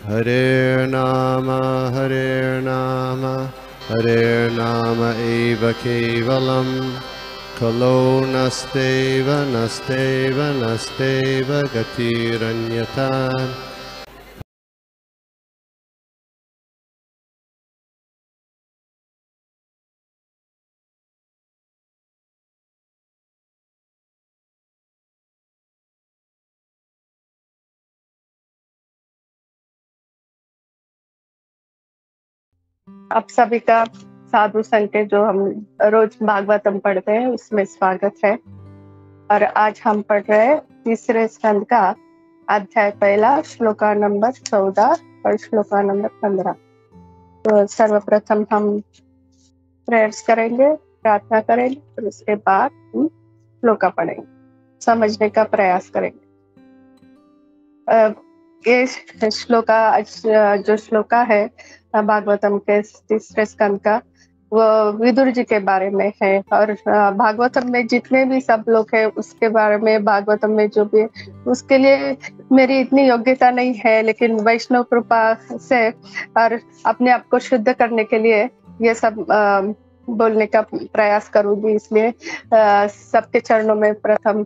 Hare Nama Hare Nama Eva Kevalam Kalo Nasteva Nasteva Nasteva Gatiranyata. आप सभी का साधु संघ के जो हम रोज भागवतम पढ़ते हैं उसमें स्वागत है। और आज हम पढ़ रहे हैं तीसरे स्कंद का अध्याय पहला, श्लोका नंबर 14 और श्लोका नंबर 15। तो सर्वप्रथम हम प्रेयर्स करेंगे, प्रार्थना करेंगे और उसके बाद हम श्लोका पढ़ेंगे, समझने का प्रयास करेंगे। ये श्लोका जो श्लोका है भागवतम के तीसरे स्कंद का, वो विदुर जी के बारे में है। और भागवतम में जितने भी सब लोग हैं उसके बारे में, भागवतम में जो भी है उसके लिए मेरी इतनी योग्यता नहीं है, लेकिन वैष्णव कृपा से और अपने आप को शुद्ध करने के लिए ये सब बोलने का प्रयास करूंगी। इसलिए सबके चरणों में प्रथम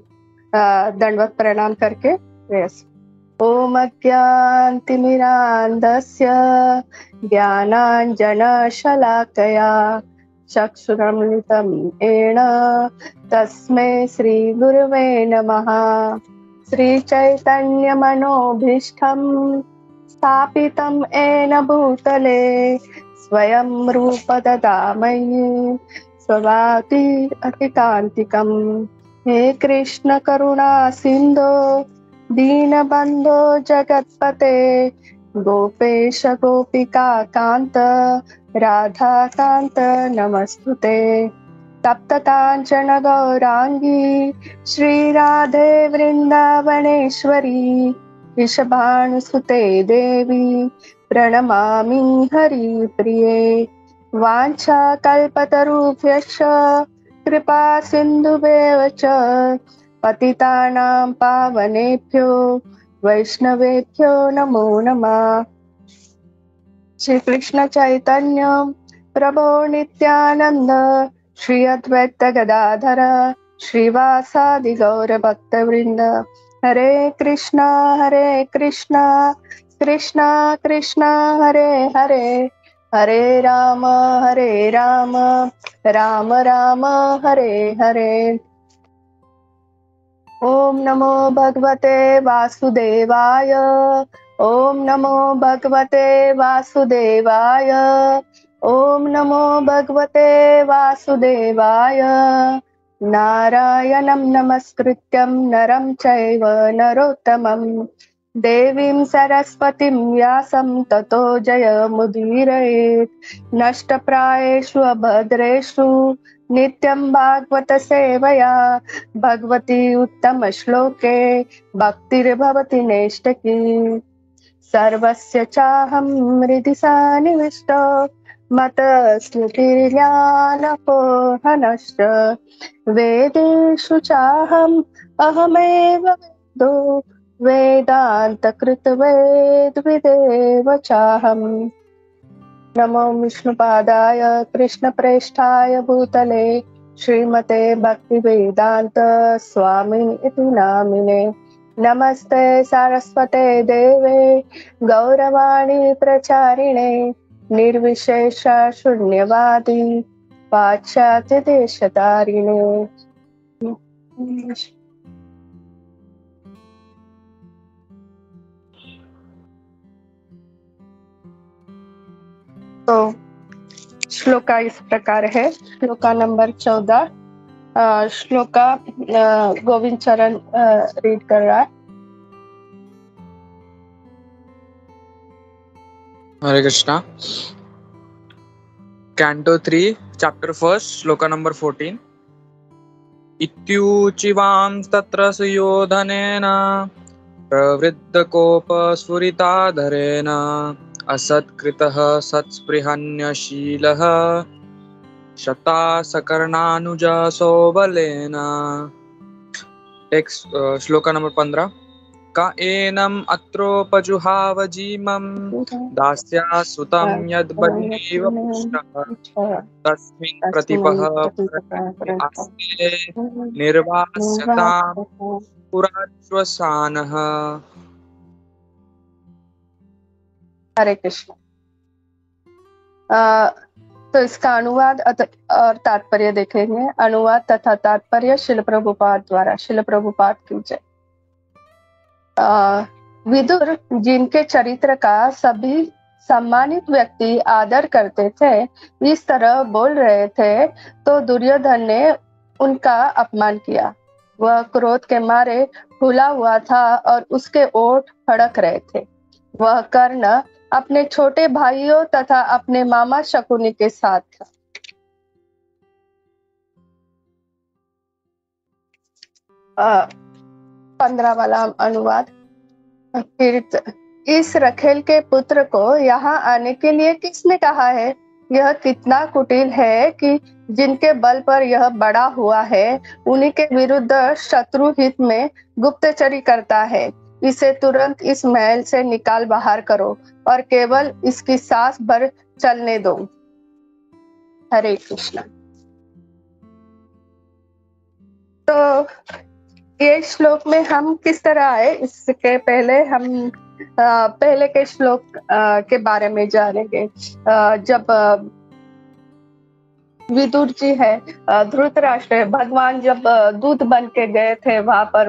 दंडवत प्रणाम करके प्रयास। ओम अज्ञानतिमिरान्धस्य ज्ञानाञ्जनशलाकया चक्षुरुन्मिलितं येन तस्मै श्रीगुरुवे नमः। श्रीचैतन्यमनोभीष्टं स्थापितं येन भूतले स्वयं रूप ददामहि स्वभातिकान्तिकम्। हे कृष्ण करुणा सिन्धो दीनबन्धो जगत्पते गोपेश गोपिका कान्त राधाकान्त नमस्तुते। तप्त काञ्चन गौरांगी श्रीराधे वृन्दावनेश्वरी वृषभानुसुते देवी प्रणमामि हरिप्रिये। वाञ्छाकल्पतरुभ्यश्च कृपा सिन्धुभ्येव च पतितानां पावनेभ्यो वैष्णवेभ्यो नमो नमः। श्री कृष्ण चैतन्य प्रभो नित्यानंद श्री अद्वैत गदाधर श्रीवासादि गौर भक्तवृंद। हरे कृष्णा कृष्णा कृष्णा हरे हरे, हरे राम राम राम हरे हरे। ओम नमो भगवते वासुदेवाय, ओम नमो भगवते वासुदेवाय, ओम नमो भगवते वासुदेवाय। नारायणं नमस्कृत्यं नरं चैव नरोत्तमं देवीं सरस्वतीं व्यासं ततो जयमुदीरयेत्। नष्टप्रायेषु अभद्रेषु नित्यं भागवत सेवया भगवती उत्तम श्लोके भक्तिर्भवति नैष्ठकी। सर्वस्य चाहं हृदि सन्निविष्टो मत स्मृतिर्ज्ञानपोहनश्च वेदेषु चाहम् अहमेव वेदो वेदान्तकृतवेद्विदेव चाहम्। नमो विष्णुपादाय कृष्णप्रेष्ठाय भूतले श्रीमते भक्तिवेदांत स्वामी इति नामिने। नमस्ते सारस्वते देवे गौरवाणी प्रचारिणे निर्विशेष शून्यवादी पाश्चात्य देशतारिणे। तो श्लोका इस प्रकार है। श्लोका नंबर 14, श्लोका गोविंद चरण रीड कर रहा है। Hare Krishna. Canto 3 chapter 1 shloka number 14। इत्यूचिवां तत्र सुयोधनेन प्रवृद्धकोपस्फुरिताधरेण असत्कृतः सत्स्पृहन्यशीलः शतासकर्णानुजसो बलेन। Text shloka number 15। क एनम् अत्रोपजुहावजीमं दास्या सुतं यद्बलीव पुष्टः तस्मिन् प्रतिपः आस्ते निर्वास्यतां पुराश्वसानः। हरे कृष्ण। तो इसका अनुवाद और तात्पर्य देखेंगे। अनुवाद तथा तात्पर्य शिल प्रभुपाद द्वारा। शिल प्रभुपाद की जय। विदुर जिनके चरित्र का सभी सम्मानित व्यक्ति आदर करते थे, इस तरह बोल रहे थे तो दुर्योधन ने उनका अपमान किया। वह क्रोध के मारे फूला हुआ था और उसके ओठ फड़क रहे थे। वह कर्ण अपने छोटे भाइयों तथा अपने मामा शकुनी के साथ था। आ, 15 वाला अनुवाद। इस रखेल के पुत्र को यहाँ आने के लिए किसने कहा है? यह कितना कुटिल है कि जिनके बल पर यह बड़ा हुआ है, उन्हीं के विरुद्ध शत्रु हित में गुप्तचरी करता है। इसे तुरंत इस महल से निकाल बाहर करो और केवल इसकी सांस भर चलने दो। हरे कृष्ण। तो ये श्लोक में हम किस तरह आए, इसके पहले हम पहले के श्लोक के बारे में जानेंगे। जब विदुर जी है, धृतराष्ट्र है, भगवान जब दूत बन के गए थे वहां पर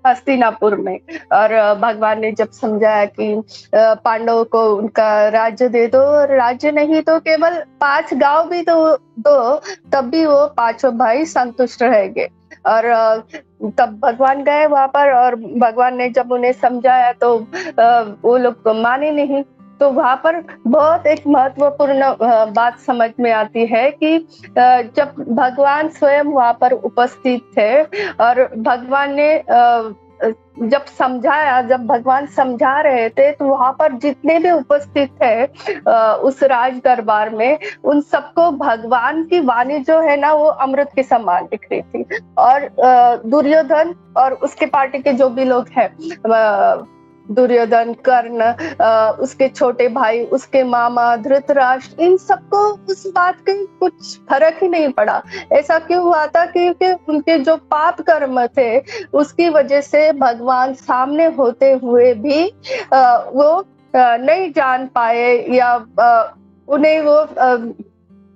हस्तिनापुर में, और भगवान ने जब समझाया कि पांडवों को उनका राज्य दे दो, और राज्य नहीं तो केवल 5 गांव भी दो, तब भी वो 5 भाई संतुष्ट रहेंगे। और तब भगवान गए वहां पर, और भगवान ने जब उन्हें समझाया तो वो लोग माने नहीं। तो वहां पर बहुत एक महत्वपूर्ण बात समझ में आती है कि जब भगवान स्वयं वहां पर उपस्थित थे और भगवान ने जब समझाया, जब भगवान समझा रहे थे, तो वहां पर जितने भी उपस्थित थे उस राज दरबार में, उन सबको भगवान की वाणी जो है ना, वो अमृत के समान दिख रही थी। और दुर्योधन और उसके पार्टी के जो भी लोग हैं, दुर्योधन, कर्ण, उसके छोटे भाई, उसके मामा धृतराष्ट्र, इन सबको उस बात के कुछ फर्क ही नहीं पड़ा। ऐसा क्यों हुआ था? क्योंकि उनके जो पाप कर्म थे उसकी वजह से भगवान सामने होते हुए भी वो नहीं जान पाए, या उन्हें वो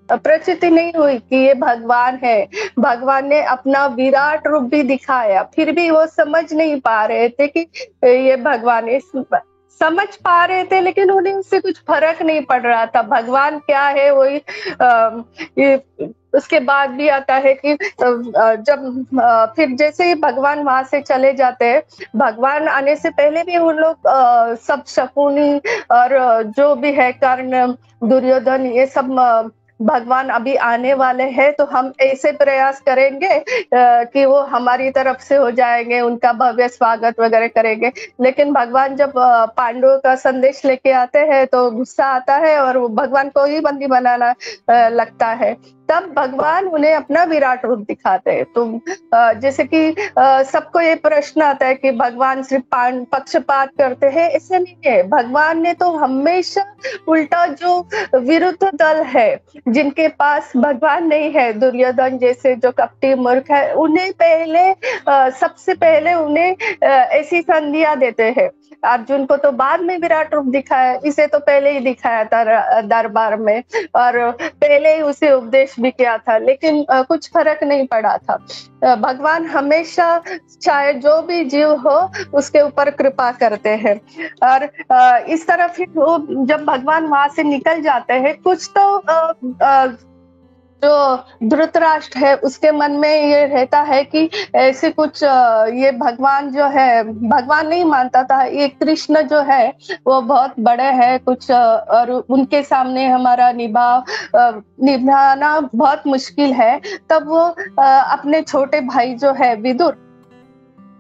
प्रचिति नहीं हुई कि ये भगवान है। भगवान ने अपना विराट रूप भी दिखाया, फिर भी वो समझ नहीं पा रहे थे कि ये भगवान है। समझ पा रहे थे लेकिन उन्हें उससे कुछ फर्क नहीं पड़ रहा था। भगवान क्या है वही उसके बाद भी आता है कि जब फिर जैसे ही भगवान वहां से चले जाते हैं, भगवान आने से पहले भी उन लोग सब शकुनी और जो भी है कर्ण, दुर्योधन, ये सब भगवान अभी आने वाले हैं, तो हम ऐसे प्रयास करेंगे कि वो हमारी तरफ से हो जाएंगे, उनका भव्य स्वागत वगैरह करेंगे। लेकिन भगवान जब पांडवों का संदेश लेके आते हैं तो गुस्सा आता है और वो भगवान को ही बंदी बनाना लगता है। तब भगवान उन्हें अपना विराट रूप दिखाते हैं। तो जैसे कि सबको ये प्रश्न आता है कि भगवान सिर्फ पक्षपात करते हैं, ऐसे नहीं है। भगवान ने तो हमेशा उल्टा जो विरुद्ध दल है, जिनके पास भगवान नहीं है, दुर्योधन जैसे जो कपटी मूर्ख है, उन्हें पहले सबसे पहले उन्हें ऐसी संधियां देते हैं। अर्जुन को तो बाद में विराट रूप दिखाया, इसे तो पहले ही दिखाया था दरबार में, और पहले ही उसे उपदेश भी किया था, लेकिन कुछ फर्क नहीं पड़ा था। भगवान हमेशा चाहे जो भी जीव हो उसके ऊपर कृपा करते हैं। और इस तरह फिर वो जब भगवान वहां से निकल जाते हैं, कुछ तो जो धृतराष्ट्र है उसके मन में ये रहता है कि ऐसे कुछ ये भगवान जो है, भगवान नहीं मानता था, ये कृष्ण जो है वो बहुत बड़े हैं कुछ, और उनके सामने हमारा निभाना बहुत मुश्किल है। तब वो अपने छोटे भाई जो है विदुर,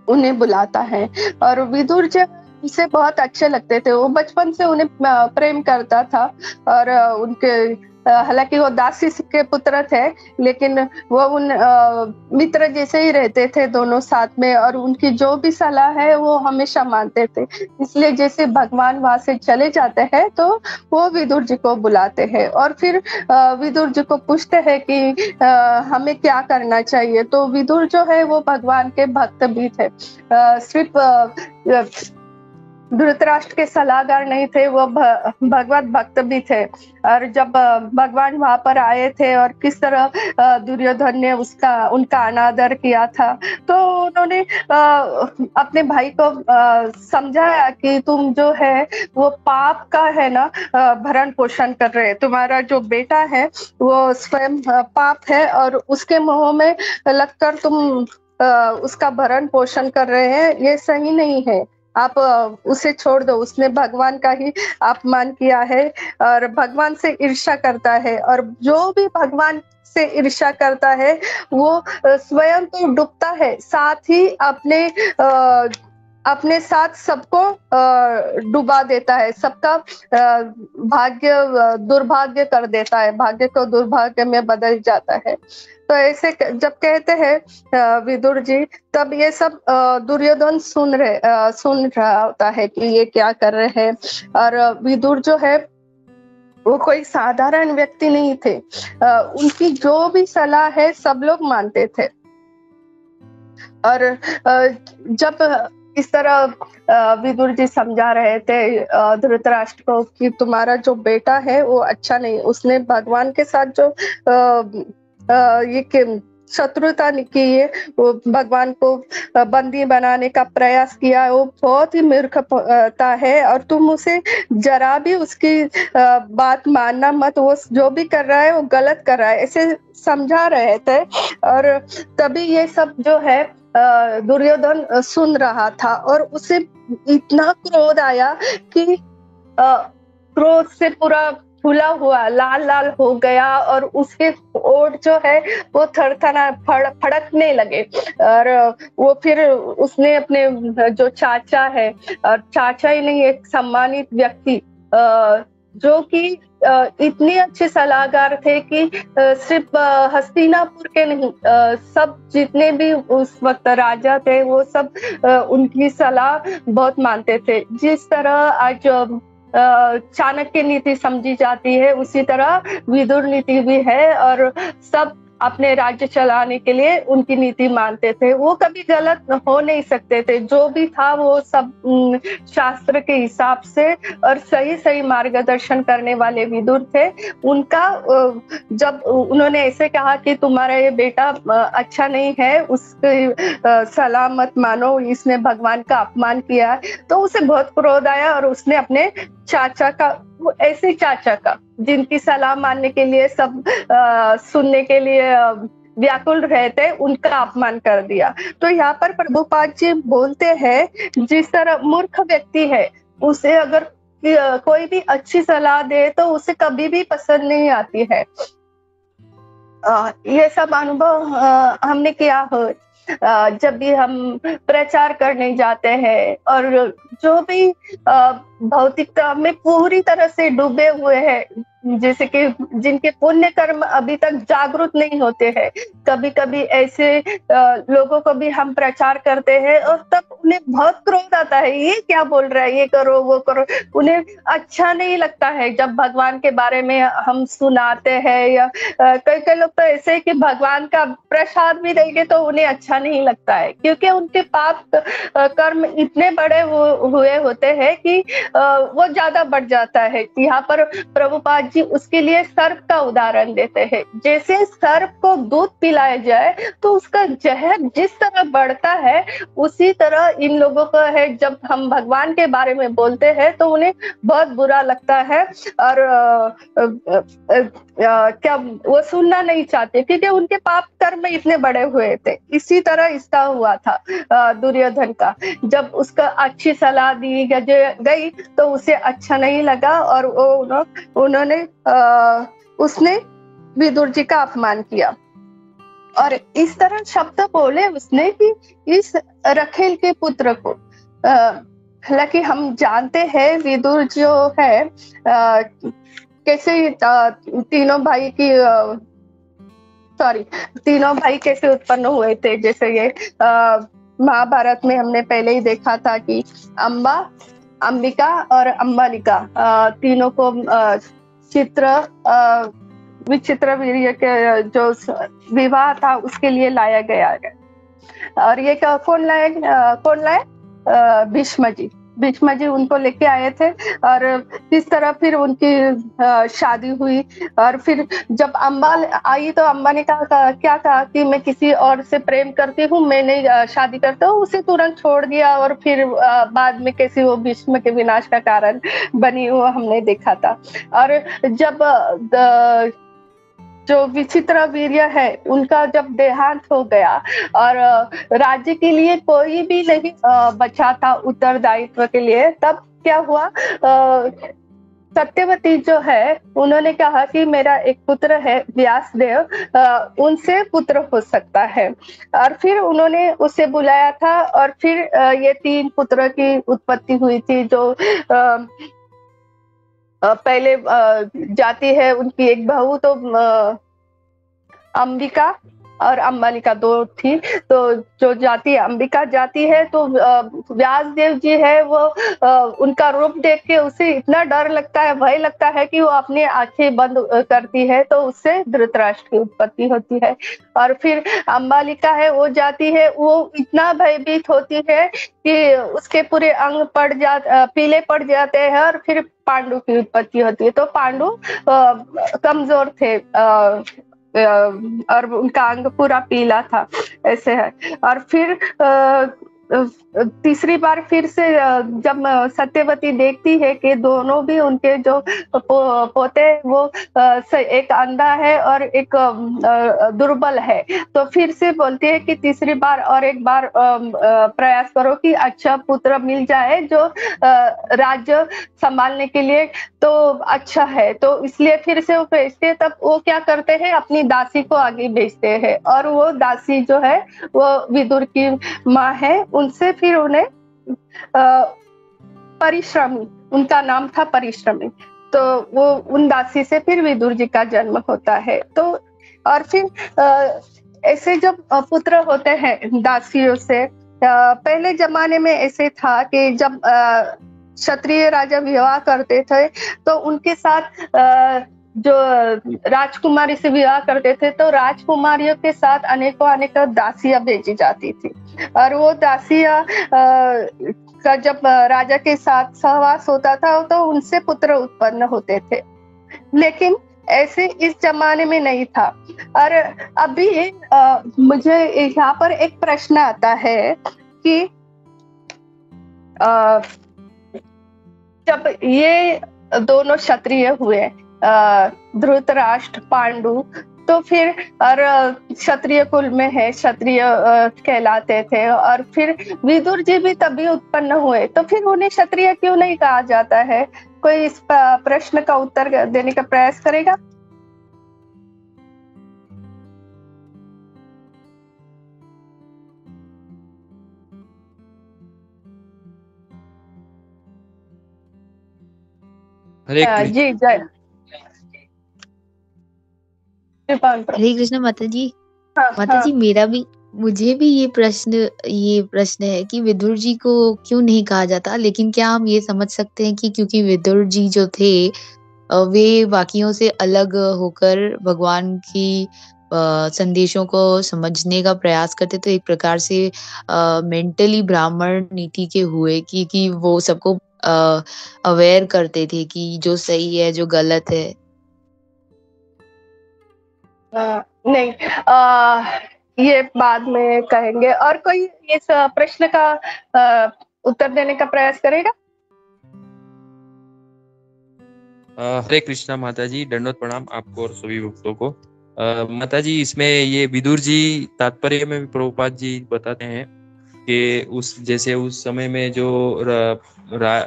उन्हें बुलाता है। और विदुर जो उसे बहुत अच्छे लगते थे, वो बचपन से उन्हें प्रेम करता था और उनके हालांकि वो दासी के पुत्र थे, लेकिन वो उन मित्र जैसे ही रहते थे दोनों साथ में, और उनकी जो भी सलाह है वो हमेशा मानते थे। इसलिए जैसे भगवान वहां से चले जाते हैं तो वो विदुर जी को बुलाते हैं और फिर विदुर जी को पूछते हैं कि हमें क्या करना चाहिए। तो विदुर जो है वो भगवान के भक्त भी थे, सिर्फ धृतराष्ट्र के सलाहकार नहीं थे, वो भगवत भक्त भी थे। और जब भगवान वहां पर आए थे और किस तरह दुर्योधन ने उनका अनादर किया था, तो उन्होंने अपने भाई को समझाया कि तुम जो है वो पाप का है ना भरण पोषण कर रहे हैं। तुम्हारा जो बेटा है वो स्वयं पाप है और उसके मोह में लगकर तुम उसका भरण पोषण कर रहे हैं, ये सही नहीं है। आप उसे छोड़ दो। उसने भगवान का ही अपमान किया है और भगवान से ईर्ष्या करता है, और जो भी भगवान से ईर्ष्या करता है वो स्वयं तो डूबता है, साथ ही अपने साथ सबको डुबा देता है, सबका भाग्य दुर्भाग्य कर देता है, भाग्य को दुर्भाग्य में बदल जाता है। तो ऐसे जब कहते हैं विदुर जी, तब ये सब दुर्योधन सुन रहा होता है कि ये क्या कर रहे हैं। और विदुर जो है वो कोई साधारण व्यक्ति नहीं थे, उनकी जो भी सलाह है सब लोग मानते थे। और जब इस तरह विदुर जी समझा रहे थे धृतराष्ट्र को कि तुम्हारा जो बेटा है वो अच्छा नहीं, उसने भगवान के साथ जो ये शत्रुता की है, वो भगवान को बंदी बनाने का प्रयास किया, वो बहुत ही मूर्खता है और तुम उसे जरा भी उसकी बात मानना मत, वो जो भी कर रहा है वो गलत कर रहा है, ऐसे समझा रहे थे। और तभी ये सब जो है दुर्योधन सुन रहा था और उसे इतना क्रोध आया कि क्रोध से पूरा फूला हुआ लाल लाल हो गया और उसके ओठ जो है वो फड़कने लगे। और वो फिर उसने अपने जो चाचा है, और चाचा ही नहीं, एक सम्मानित व्यक्ति जो कि इतने अच्छे सलाहकार थे कि सिर्फ हस्तिनापुर के नहीं, सब जितने भी उस वक्त राजा थे वो सब उनकी सलाह बहुत मानते थे। जिस तरह आज चाणक्य नीति समझी जाती है उसी तरह विदुर नीति भी है, और सब अपने राज्य चलाने के लिए उनकी नीति मानते थे। वो कभी गलत हो नहीं सकते थे, जो भी था वो सब शास्त्र के हिसाब से और सही सही मार्गदर्शन करने वाले विदुर थे। उनका जब उन्होंने ऐसे कहा कि तुम्हारा ये बेटा अच्छा नहीं है, उसकी सलाह मत मानो, इसने भगवान का अपमान किया है, तो उसे बहुत क्रोध आया और उसने अपने चाचा का, ऐसे चाचा का जिनकी सलाह मानने के लिए सब सुनने के लिए व्याकुल रहे थे, उनका अपमान कर दिया। तो यहाँ पर प्रभुपाद जी बोलते हैं जिस तरह मूर्ख व्यक्ति है उसे अगर कोई भी अच्छी सलाह दे तो उसे कभी भी पसंद नहीं आती है। ये सब अनुभव हमने किया हो जब भी हम प्रचार करने जाते हैं, और जो भी भौतिकता में पूरी तरह से डूबे हुए हैं, जैसे कि जिनके पुण्य कर्म अभी तक जागरूक नहीं होते हैं, कभी कभी ऐसे लोगों को भी हम प्रचार करते हैं और तब उन्हें बहुत क्रोध आता है, ये क्या बोल रहा है, ये करो वो करो। उन्हें अच्छा नहीं लगता है जब भगवान के बारे में हम सुनाते हैं, या कई लोग तो ऐसे है कि भगवान का प्रसाद भी देंगे तो उन्हें अच्छा नहीं लगता है, क्योंकि उनके पाप कर्म इतने बड़े हुए होते हैं कि वो ज्यादा बढ़ जाता है। यहाँ पर प्रभुपाद जी उसके लिए सर्प का उदाहरण देते हैं। जैसे सर्प को दूध पिलाया जाए तो उसका जहर जिस तरह बढ़ता है, उसी तरह इन लोगों का है, जब हम भगवान के बारे में बोलते हैं तो उन्हें बहुत बुरा लगता है और क्या वो सुनना नहीं चाहते, क्योंकि उनके पाप कर्म इतने बड़े हुए थे। इसी तरह इसका हुआ था दुर्योधन का, जब उसका अच्छी सलाह दी गई तो उसे अच्छा नहीं लगा और उन्होंने उसने विदुर जी का अपमान किया और इस तरह शब्द बोले उसने कि इस रखेल के पुत्र को। हालांकि हम जानते हैं विदुर जो है कैसे तीनों भाई की सॉरी तीनों भाई कैसे उत्पन्न हुए थे। जैसे ये महाभारत में हमने पहले ही देखा था कि अम्बा, अंबिका और अम्बालिका तीनों को चित्र विचित्र वीर्य के जो विवाह था उसके लिए लाया गया। और ये कौन लाए? भीष्म जी उनको लेके आए थे। और इस तरह फिर उनकी शादी हुई। और फिर जब अम्बा आई तो अम्बा ने क्या कहा कि मैं किसी और से प्रेम करती हूँ, मैं नहीं शादी करता हूँ। उसे तुरंत छोड़ दिया और फिर बाद में कैसे वो भीष्म के विनाश का कारण बनी वो हमने देखा था। और जब जो विचित्र वीर्य है उनका जब देहांत हो गया और राज्य के लिए कोई भी नहीं बचा था उत्तरदायित्व के लिए, तब क्या हुआ? सत्यवती जो है उन्होंने कहा कि मेरा एक पुत्र है व्यासदेव, उनसे पुत्र हो सकता है। और फिर उन्होंने उसे बुलाया था और फिर ये 3 पुत्र की उत्पत्ति हुई थी। जो पहले जाति है उनकी एक बहू तो अंबिका और अम्बालिका 2 थी। तो जो जाति अंबिका जाति है तो व्यासदेव जी है वो उनका रूप देख के उसे इतना डर लगता है, भय लगता है कि वो अपनी आंखें बंद करती है, तो उससे धृतराष्ट्र की उत्पत्ति होती है। और फिर अम्बालिका है वो जाति है, वो इतना भयभीत होती है कि उसके पूरे अंग पीले पड़ जाते हैं और फिर पांडु की उत्पत्ति होती है। तो पांडु कमजोर थे और उनका अंग पूरा पीला था, ऐसे है। और फिर तीसरी बार फिर से जब सत्यवती देखती है कि दोनों भी उनके जो पोते वो एक अंधा है और एक दुर्बल है, तो फिर से बोलती है कि तीसरी बार और एक बार प्रयास करो कि अच्छा पुत्र मिल जाए जो राज्य संभालने के लिए तो अच्छा है। तो इसलिए फिर से वो भेजते हैं। तब वो क्या करते हैं, अपनी दासी को आगे भेजते हैं। और वो दासी जो है वो विदुर की माँ है, उनसे फिर उन्हें परिश्रमी, उनका नाम था परिश्रमी, तो वो उन दासी से फिर विदुर जी का जन्म होता है। तो और फिर ऐसे जब पुत्र होते हैं दासियों से, पहले जमाने में ऐसे था कि जब क्षत्रिय राजा विवाह करते थे तो उनके साथ जो राजकुमारी से विवाह करते थे तो राजकुमारियों के साथ अनेक दासियां भेजी जाती थी। और वो दासियां का जब राजा के साथ सहवास होता था तो उनसे पुत्र उत्पन्न होते थे। लेकिन ऐसे इस जमाने में नहीं था। और अभी मुझे यहाँ पर एक प्रश्न आता है कि जब ये दोनों क्षत्रिय हुए, धृतराष्ट्र पांडु, तो फिर और क्षत्रिय कुल में है, क्षत्रिय कहलाते थे। और फिर विदुर जी भी तभी उत्पन्न हुए, तो फिर उन्हें क्षत्रिय क्यों नहीं कहा जाता है? कोई इस प्रश्न का उत्तर देने का प्रयास करेगा? हरे जी जय हरे कृष्ण माता जी। हाँ, माता जी मुझे भी ये प्रश्न है कि विदुर जी को क्यों नहीं कहा जाता। लेकिन क्या हम ये समझ सकते हैं कि क्योंकि विदुर जी जो थे वे बाकियों से अलग होकर भगवान की संदेशों को समझने का प्रयास करते, तो एक प्रकार से मेंटली ब्राह्मण नीति के हुए कि वो सबको अवेयर करते थे कि जो सही है जो गलत है। नहीं, ये बाद में कहेंगे। और कोई इस प्रश्न का उत्तर देने का प्रयास करेगा? हरे कृष्णा माता जी, दंडवत प्रणाम आपको और सभी भक्तों को। माता जी, इसमें ये विदुर जी तात्पर्य में भी प्रभुपाद जी बताते हैं कि उस समय में जो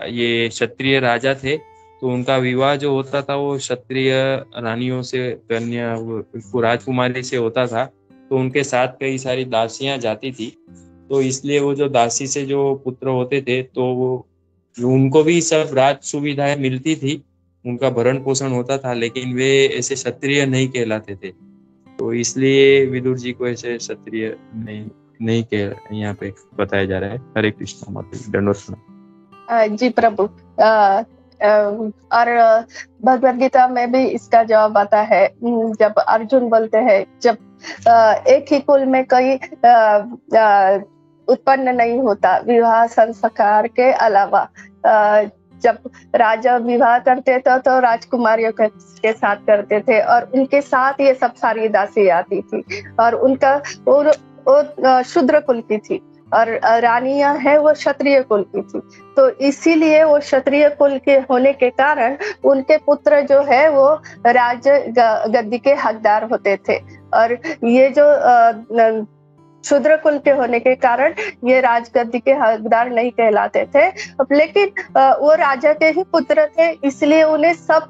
ये क्षत्रिय राजा थे तो उनका विवाह जो होता था वो क्षत्रिय रानियों से, कन्या राजकुमारी से होता था। तो उनके साथ कई सारी दासियां जाती थी, तो इसलिए वो जो दासी से जो पुत्र होते थे तो वो उनको भी सब राज सुविधाएं मिलती थी, उनका भरण पोषण होता था, लेकिन वे ऐसे क्षत्रिय नहीं कहलाते थे। तो इसलिए विदुर जी को ऐसे क्षत्रिय नहीं कह यहाँ पे बताया जा रहा है। हरे कृष्ण माता जी, दंडवत प्रणाम। जी प्रभु। और भगवद गीता में भी इसका जवाब आता है, जब अर्जुन बोलते हैं जब एक ही कुल में कोई उत्पन्न नहीं होता विवाह संस्कार के अलावा। जब राजा विवाह करते थे तो राजकुमारियों के साथ करते थे और उनके साथ ये सब सारी दासी आती थी और उनका वो शूद्र कुल की थी और रानियां है वो क्षत्रिय कुल की थी। तो इसीलिए वो क्षत्रिय कुल के होने के कारण उनके पुत्र जो है वो राज गद्दी के हकदार होते थे और ये जो शूद्र कुल के होने के कारण ये राजगद्दी के हकदार नहीं कहलाते थे। लेकिन वो राजा के ही पुत्र थे, इसलिए उन्हें सब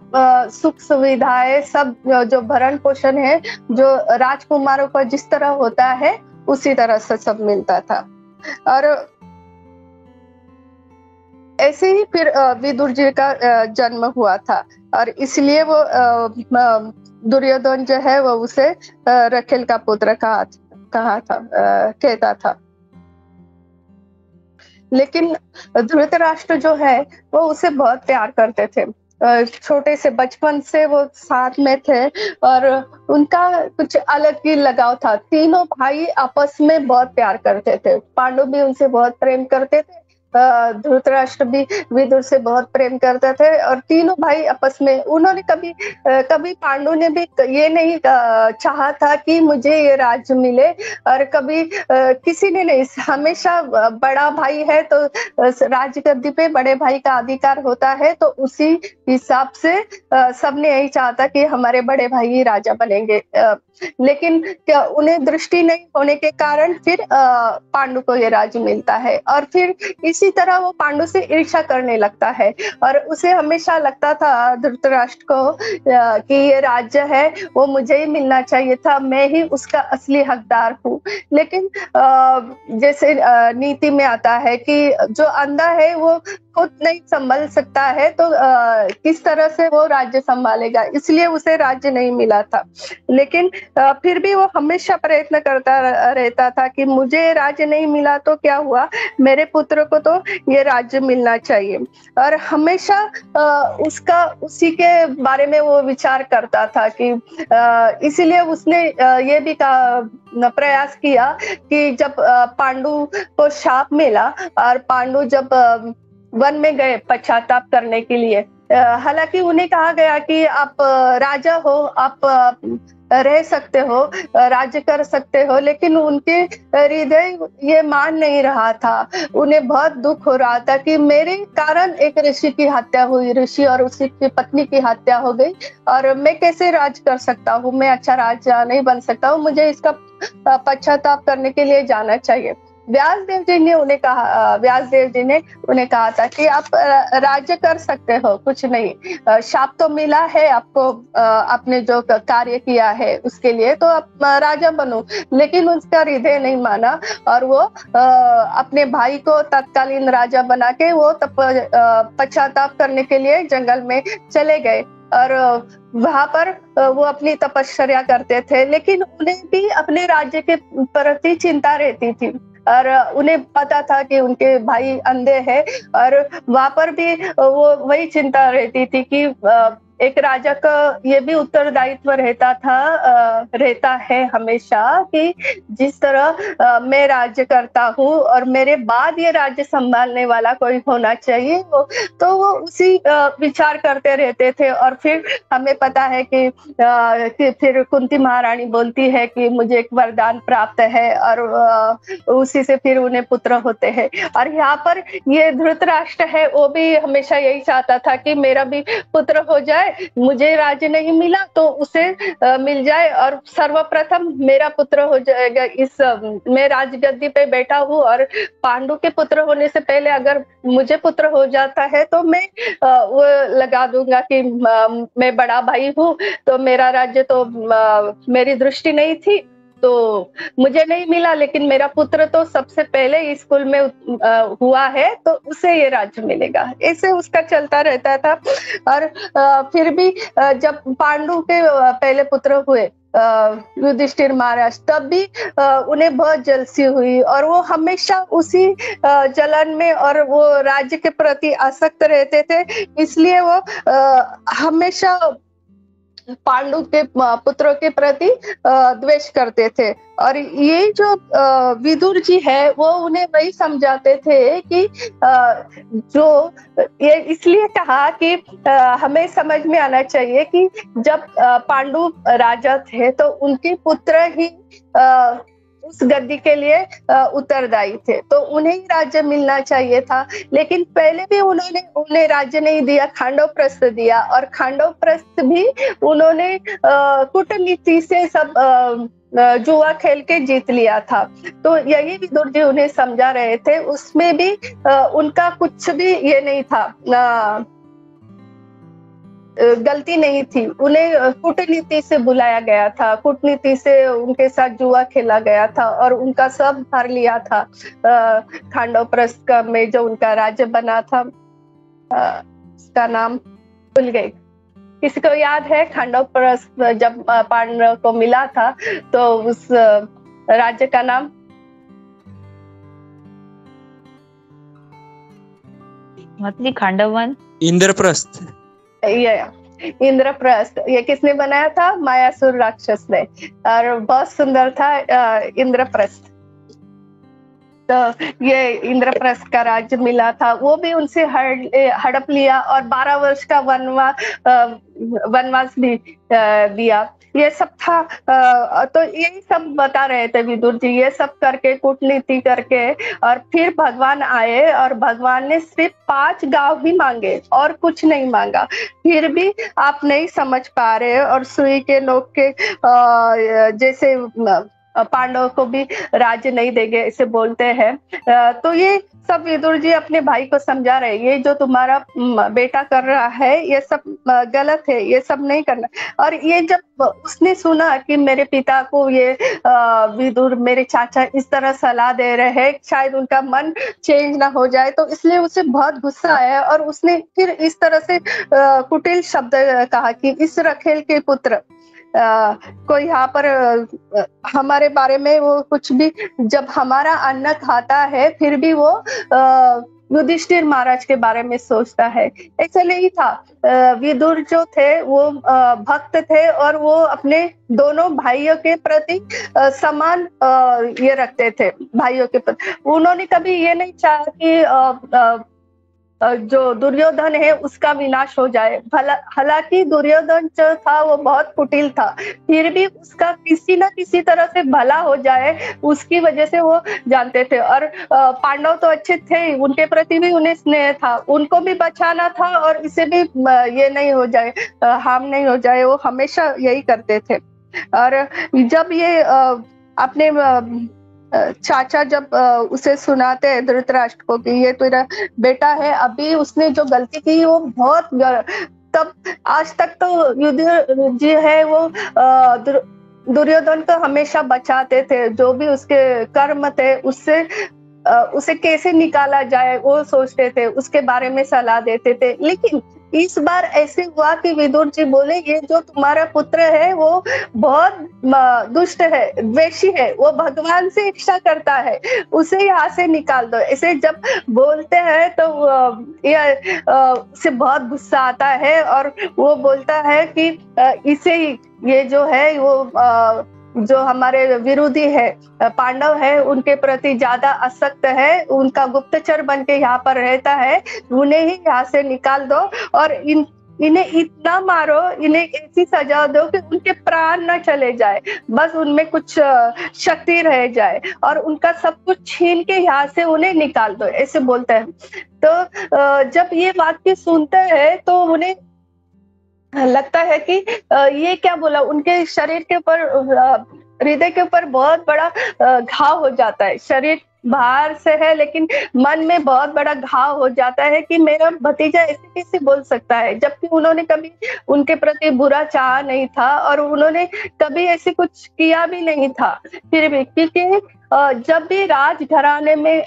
सुख सुविधाएं, सब जो भरण पोषण है जो राजकुमारों को जिस तरह होता है उसी तरह से सब मिलता था। और ऐसे ही फिर विदुर जी का जन्म हुआ था और इसलिए वो दुर्योधन जो है वो उसे रखेल का पुत्र कहता था। लेकिन धृतराष्ट्र जो है वो उसे बहुत प्यार करते थे। छोटे से बचपन से वो साथ में थे और उनका कुछ अलग ही लगाव था। तीनों भाई आपस में बहुत प्यार करते थे। पांडु भी उनसे बहुत प्रेम करते थे, धृतराष्ट्र भी विदुर से बहुत प्रेम करते थे और तीनों भाई आपस में उन्होंने कभी पांडु ने भी ये नहीं चाहा था कि मुझे ये राज्य मिले और कभी किसी ने नहीं। हमेशा बड़ा भाई है तो राज्य गद्दी पे बड़े भाई का अधिकार होता है, तो उसी हिसाब से सबने यही चाहा था कि हमारे बड़े भाई ही राजा बनेंगे। लेकिन क्या उन्हें दृष्टि नहीं होने के कारण फिर पांडु को ये राज्य मिलता है और फिर इसी तरह वो पांडु से ईर्ष्या करने लगता है और उसे हमेशा लगता था धृतराष्ट्र को कि ये राज्य है वो मुझे ही मिलना चाहिए था, मैं ही उसका असली हकदार हूँ। लेकिन जैसे नीति में आता है कि जो अंधा है वो खुद नहीं संभाल सकता है तो किस तरह से वो राज्य संभालेगा, इसलिए उसे राज्य नहीं मिला था। लेकिन फिर भी वो हमेशा प्रयत्न करता रहता था कि मुझे राज्य नहीं मिला तो क्या हुआ, मेरे पुत्र को तो ये राज्य मिलना चाहिए। और हमेशा उसका उसी के बारे में वो विचार करता था कि इसीलिए उसने ये भी प्रयास किया कि जब पांडु को शाप मिला और पांडु जब वन में गए पश्चाताप करने के लिए, हालांकि उन्हें कहा गया कि आप राजा हो, आप रह सकते हो, राज्य कर सकते हो, लेकिन उनके हृदय ये मान नहीं रहा था। उन्हें बहुत दुख हो रहा था कि मेरे कारण एक ऋषि की हत्या हुई, ऋषि और उसकी पत्नी की हत्या हो गई और मैं कैसे राज कर सकता हूँ, मैं अच्छा राजा नहीं बन सकता हूँ, मुझे इसका पश्चाताप करने के लिए जाना चाहिए। व्यासदेव जी ने उन्हें कहा था कि आप राज्य कर सकते हो, कुछ नहीं, शाप तो मिला है आपको, आपने जो कार्य किया है उसके लिए, तो आप राजा बनो। लेकिन उसका हृदय नहीं माना और वो अपने भाई को तत्कालीन राजा बना के वो पश्चाताप करने के लिए जंगल में चले गए और वहां पर वो अपनी तपश्चर्या करते थे। लेकिन उन्हें भी अपने राज्य के प्रति चिंता रहती थी और उन्हें पता था कि उनके भाई अंधे हैं और वहां पर भी वो वही चिंता रहती थी कि एक राजा का ये भी उत्तरदायित्व रहता है हमेशा कि जिस तरह मैं राज्य करता हूँ और मेरे बाद ये राज्य संभालने वाला कोई होना चाहिए, तो वो उसी विचार करते रहते थे। और फिर हमें पता है कि फिर कुंती महारानी बोलती है कि मुझे एक वरदान प्राप्त है और उसी से फिर उन्हें पुत्र होते हैं। और यहाँ पर ये धृतराष्ट्र है, वो भी हमेशा यही चाहता था कि मेरा भी पुत्र हो जाए, मुझे राज्य नहीं मिला तो उसे मिल जाए और सर्वप्रथम मेरा पुत्र हो जाएगा। मैं राजगद्दी पे बैठा हूँ और पांडु के पुत्र होने से पहले अगर मुझे पुत्र हो जाता है तो मैं वो लगा दूंगा कि मैं बड़ा भाई हूँ, तो मेरा राज्य तो मेरी दृष्टि नहीं थी, तो मुझे नहीं मिला, लेकिन मेरा पुत्र तो सबसे पहले स्कूल में हुआ है, तो उसे ये राज्य मिलेगा। ऐसे उसका चलता रहता था। और फिर भी जब पांडु के पहले पुत्र हुए युधिष्ठिर महाराज, तब भी उन्हें बहुत जलसी हुई और वो हमेशा उसी जलन में और वो राज्य के प्रति आसक्त रहते थे। इसलिए वो हमेशा पांडु के पुत्रों के प्रति द्वेष करते थे। और ये जो विदुर जी है वो उन्हें वही समझाते थे कि जो ये इसलिए कहा कि हमें समझ में आना चाहिए कि जब पांडु राजा थे तो उनके पुत्र ही उस गद्दी के लिए उत्तरदायी थे, तो उन्हें ही राज्य मिलना चाहिए था। लेकिन पहले भी उन्हें राज्य नहीं दिया, खांडव प्रस्थ दिया, और खांडव प्रस्थ भी उन्होंने कूटनीति से सब जुआ खेल के जीत लिया था। तो यही विदुर जी उन्हें समझा रहे थे, उसमें भी उनका कुछ भी ये नहीं था, गलती नहीं थी। उन्हें कूटनीति से बुलाया गया था, कूटनीति से उनके साथ जुआ खेला गया था और उनका सब हार लिया था। खांडव प्रस्थ में जो उनका राज्य बना था, उसका नाम भूल गई, किसी को याद है? खांडव प्रस्थ जब पांडव को मिला था तो उस राज्य का नाम मतलब खांडवन, इंद्रप्रस्थ। ये इंद्रप्रस्थ ये किसने बनाया था? मायासुर राक्षस ने, और बहुत सुंदर था इंद्रप्रस्थ। तो ये इंद्रप्रस्थ का राज्य मिला था, वो भी उनसे हड़प लिया और 12 वर्ष का वनवास भी दिया। ये सब था। तो यही सब बता रहे थे विदुर जी, ये सब करके कूटनीति करके, और फिर भगवान आए और भगवान ने सिर्फ 5 गांव ही मांगे और कुछ नहीं मांगा। फिर भी आप नहीं समझ पा रहे और सुई के नोक के जैसे पांडवों को भी राज्य नहीं देंगे ऐसे बोलते हैं। तो ये सब विदुर जी अपने भाई को समझा रहे, ये जो तुम्हारा बेटा कर रहा है ये सब गलत है, ये सब नहीं करना। और ये जब उसने सुना कि मेरे पिता को ये विदुर मेरे चाचा इस तरह सलाह दे रहे हैं, शायद उनका मन चेंज ना हो जाए, तो इसलिए उसे बहुत गुस्सा आया और उसने फिर इस तरह से कुटिल शब्द कहा कि इस रखेल के पुत्र, कोई यहाँ पर हमारे बारे में वो कुछ भी, जब हमारा अन्न खाता है फिर भी वो युधिष्ठिर महाराज के बारे में सोचता है। ऐसा नहीं था। विदुर जो थे वो भक्त थे और वो अपने दोनों भाइयों के प्रति समान ये रखते थे, भाइयों के प्रति। उन्होंने कभी ये नहीं चाहा कि जो दुर्योधन है उसका विनाश हो जाए। हालांकि दुर्योधन जो था वो बहुत कुटिल था, फिर भी उसका किसी ना किसी तरह से भला हो जाए उसकी वजह से वो जानते थे। और पांडव तो अच्छे थे, उनके प्रति भी उन्हें स्नेह था, उनको भी बचाना था और इसे भी ये नहीं हो जाए, हार्म नहीं हो जाए, वो हमेशा यही करते थे। और जब ये अपने चाचा जब उसे सुनाते हैं धृतराष्ट्र को कि ये तेरा बेटा है, अभी उसने जो गलती की वो बहुत, तब आज तक तो युधिष्ठिर जी है वो दुर्योधन को हमेशा बचाते थे, जो भी उसके कर्म थे उससे उसे कैसे निकाला जाए वो सोचते थे, उसके बारे में सलाह देते थे। लेकिन इस बार ऐसे हुआ कि विदुर जी बोले ये जो तुम्हारा पुत्र है वो बहुत दुष्ट है, द्वेषी है, वो भगवान से इच्छा करता है, उसे यहाँ से निकाल दो। ऐसे जब बोलते हैं तो उसे बहुत गुस्सा आता है और वो बोलता है कि इसे ये जो है वो जो हमारे विरोधी है पांडव है उनके प्रति ज्यादा आसक्त है, उनका गुप्तचर बन के यहाँ पर रहता है, उन्हें ही यहाँ से निकाल दो और इन्हें इतना मारो, इन्हें ऐसी सजा दो कि उनके प्राण न चले जाए, बस उनमें कुछ शक्ति रह जाए और उनका सब कुछ छीन के यहाँ से उन्हें निकाल दो, ऐसे बोलते हैं। तो जब ये वाक्य सुनते हैं तो उन्हें लगता है कि ये क्या बोला, उनके शरीर के ऊपर, हृदय के ऊपर बहुत बड़ा घाव हो जाता है, शरीर बाहर से है, लेकिन मन में बहुत बड़ा घाव हो जाता है कि मेरा भतीजा ऐसे कैसे बोल सकता है, जबकि उन्होंने कभी उनके प्रति बुरा चाहा नहीं था और उन्होंने कभी ऐसे कुछ किया भी नहीं था। फिर भी क्योंकि जब भी राजघराने में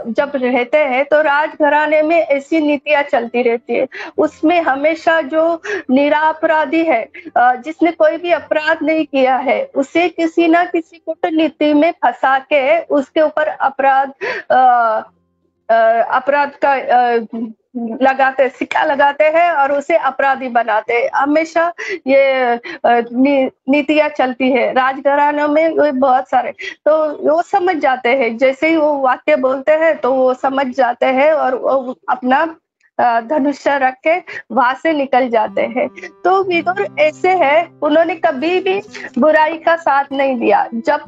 जब रहते हैं तो राजघराने में ऐसी नीतियां चलती रहती है। उसमें हमेशा जो निरपराधी है, जिसने कोई भी अपराध नहीं किया है, उसे किसी ना किसी कूटनीति में फंसा के उसके ऊपर अपराध का लगाते, सिक्का लगाते हैं और उसे अपराधी बनाते हैं। हमेशा ये नीतियां चलती है राजघरानों में, वो बहुत सारे, तो वो समझ जाते हैं, जैसे ही वो वाक्य बोलते हैं तो वो समझ जाते हैं और वो अपना धनुष्य रख के वहां से निकल जाते हैं। तो विदुर ऐसे है, उन्होंने कभी भी बुराई का साथ नहीं दिया। जब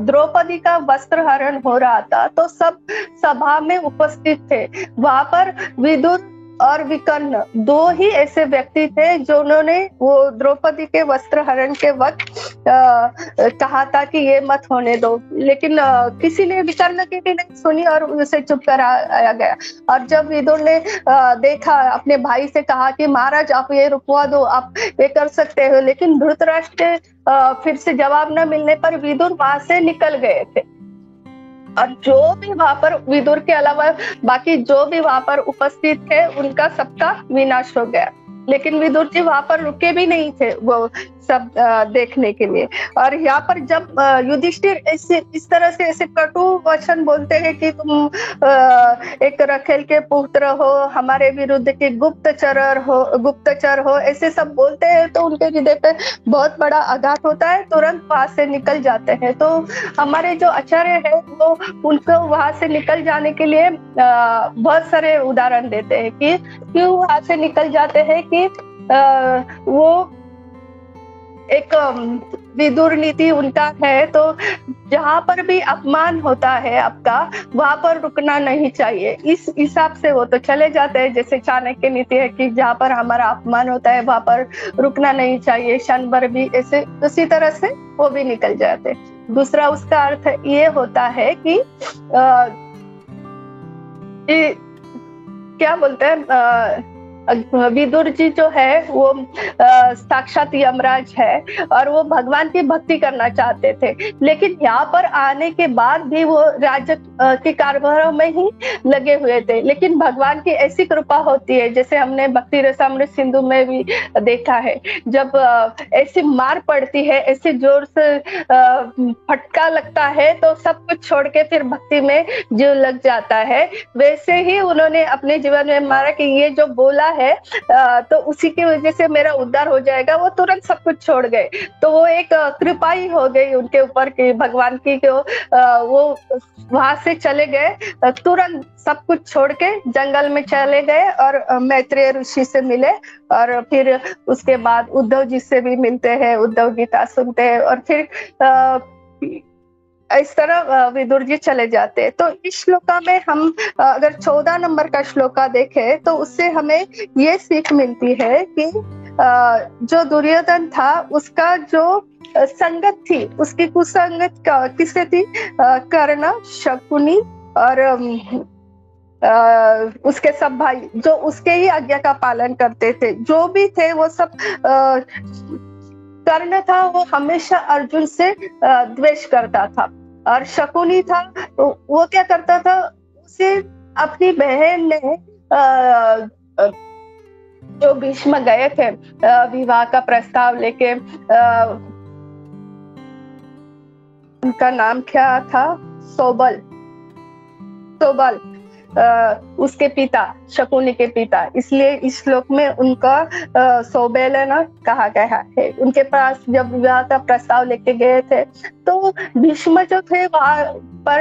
द्रौपदी का वस्त्र हरण हो रहा था तो सब सभा में उपस्थित थे। वहां पर विदुर और विकर्ण दो ही ऐसे व्यक्ति थे जो उन्होंने वो द्रौपदी के वस्त्र हरण के वक्त कहा था कि ये मत होने दो, लेकिन किसी ने विकर्ण की भी नहीं सुनी और उसे चुप कराया गया। और जब विदुर ने देखा, अपने भाई से कहा कि महाराज आप ये रुकवा दो, आप ये कर सकते हो, लेकिन धृतराष्ट्र फिर से जवाब न मिलने पर विदुर वहां से निकल गए थे। और जो भी वहां पर विदुर के अलावा बाकी जो भी वहां पर उपस्थित थे उनका सबका विनाश हो गया। लेकिन विदुर जी वहां पर रुके भी नहीं थे वो सब देखने के लिए। और यहाँ पर जब युधिष्ठिर इस तरह से ऐसे कटु वचन बोलते हैं कि तुम एक रखेल के पुत्र हो, हमारे विरुद्ध के गुप्तचर हो, ऐसे सब बोलते हैं, तो उनके हृदय पे बहुत बड़ा आघात होता है, तुरंत वहां से निकल जाते हैं। तो हमारे जो आचार्य है वो उनको वहां से निकल जाने के लिए बहुत सारे उदाहरण देते हैं कि क्यों वहां से निकल जाते हैं, कि वो एक विदुर नीति उनका है। तो जहां पर भी अपमान होता है आपका, वहां पर रुकना नहीं चाहिए। इस हिसाब से वो तो चले जाते हैं, जैसे चाणक्य नीति है कि जहां पर हमारा अपमान होता है वहां पर रुकना नहीं चाहिए, क्षण भर भी, ऐसे उसी तरह से वो भी निकल जाते। दूसरा उसका अर्थ ये होता है कि क्या बोलते हैं, विदुर जी जो है वो साक्षात यमराज है और वो भगवान की भक्ति करना चाहते थे, लेकिन यहाँ पर आने के बाद भी वो राज्य के कारोबारों में ही लगे हुए थे। लेकिन भगवान की ऐसी कृपा होती है, जैसे हमने भक्ति रसामृत सिंधु में भी देखा है, जब ऐसी मार पड़ती है, ऐसे जोर से फटका लगता है तो सब कुछ छोड़ के फिर भक्ति में जीव लग जाता है। वैसे ही उन्होंने अपने जीवन में मारा कि ये जो बोला है तो उसी की वजह से मेरा उद्धार हो जाएगा, वो तुरंत सब कुछ छोड़ गए। तो वो एक कृपा ही हो गई उनके ऊपर कि भगवान की, वो वहां से चले गए, तुरंत सब कुछ छोड़ के जंगल में चले गए और मैत्रेय ऋषि से मिले, और फिर उसके बाद उद्धव जी से भी मिलते हैं, उद्धव गीता सुनते हैं, और फिर इस तरह विदुर जी चले जाते हैं। तो इस श्लोका में हम अगर 14 नंबर का श्लोका देखें तो उससे हमें ये सीख मिलती है कि जो दुर्योधन था उसका जो संगत थी, उसकी कुसंगत किससे थी, कर्ण, शकुनी और उसके सब भाई जो उसके ही आज्ञा का पालन करते थे, जो भी थे वो सब। कर्ण था वो हमेशा अर्जुन से द्वेष करता था, और शकुनी था वो क्या करता था, उसे अपनी बहन ने जो भीष्म गए थे विवाह का प्रस्ताव लेके, उनका नाम क्या था, सोबल, उसके पिता, शकुनी के पिता, इसलिए इस श्लोक में उनका सोबेलन कहा गया है। उनके पास जब विवाह का प्रस्ताव लेके गए थे तो भीष्म जो थे वहां पर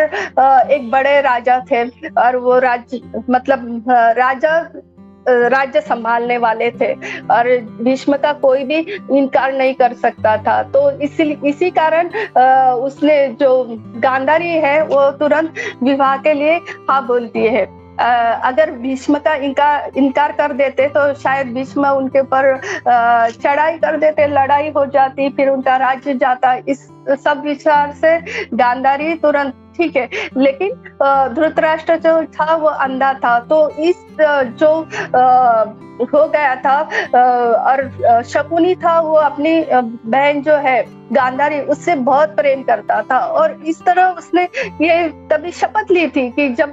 एक बड़े राजा थे, और वो राज्य संभालने वाले थे, और भीष्म का कोई भी इनकार नहीं कर सकता था। तो इसी कारण उसने जो गांधारी है वो तुरंत विवाह के लिए हाँ बोलती है। अगर भीष्म का इनकार कर देते तो शायद भीष्म उनके ऊपर चढ़ाई कर देते, लड़ाई हो जाती, फिर उनका राज्य जाता। इस सब विचार से गांधारी तुरंत ठीक है, लेकिन धृतराष्ट्र जो था वो अंधा था, तो इस जो हो गया था और शकुनी था वो अपनी बहन जो है गांधारी उससे बहुत प्रेम करता था, और इस तरह उसने ये तभी शपथ ली थी कि जब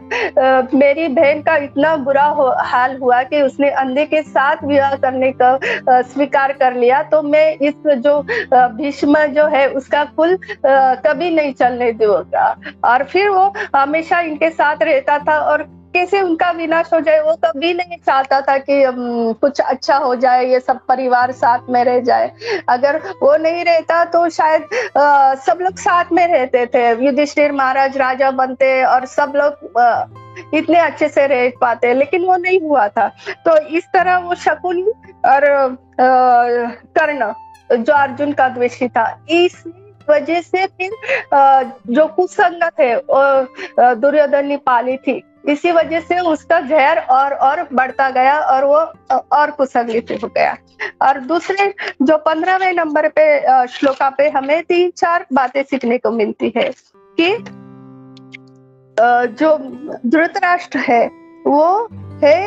मेरी बहन का इतना बुरा हाल हुआ कि उसने अंधे के साथ विवाह करने का स्वीकार कर लिया, तो मैं इस जो भीष्म जो है उसका कुल कभी नहीं चलने दूंगा। और फिर वो हमेशा इनके साथ रहता था, और कैसे उनका विनाश हो जाए वो कभी नहीं चाहता था कि कुछ अच्छा हो जाए, ये सब परिवार साथ में रह जाए। अगर वो नहीं रहता तो शायद सब लोग साथ में रहते थे, युधिष्ठिर महाराज राजा बनते और सब लोग इतने अच्छे से रह पाते, लेकिन वो नहीं हुआ था। तो इस तरह वो शकुनी और कर्ण जो अर्जुन का द्वेषी था, इस वजह से फिर जो कुसंगत है दुर्योधन ने पाली थी, इसी वजह से उसका जहर और बढ़ता गया और वो और कुसंगित हो गया। और दूसरे जो 15वें नंबर पे श्लोका पे हमें 3-4 बातें सीखने को मिलती है कि जो धृतराष्ट्र है वो है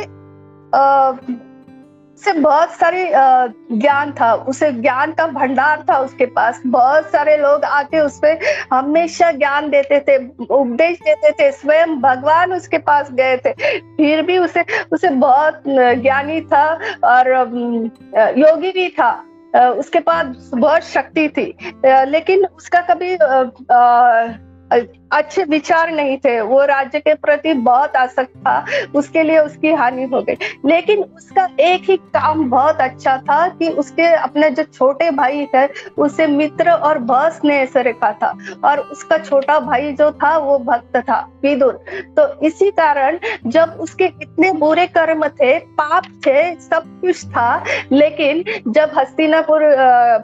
से बहुत सारे ज्ञान था, उसे ज्ञान का भंडार था उसके पास, बहुत सारे लोग आके उसपे हमेशा ज्ञान देते थे, उपदेश देते थे, स्वयं भगवान उसके पास गए थे, फिर भी उसे बहुत ज्ञानी था और योगी भी था, उसके पास बहुत शक्ति थी, लेकिन उसका कभी अच्छे विचार नहीं थे, वो राज्य के प्रति बहुत आसक्त था, उसके लिए उसकी हानि हो गई। लेकिन उसका एक ही काम बहुत अच्छा था कि उसके अपने जो छोटे भाई थे उसे मित्र और बहुत स्नेह से रखा था, और उसका छोटा भाई जो था वो भक्त था विदुर। तो इसी कारण जब उसके इतने बुरे कर्म थे, पाप थे, सब कुछ था, लेकिन जब हस्तिनापुर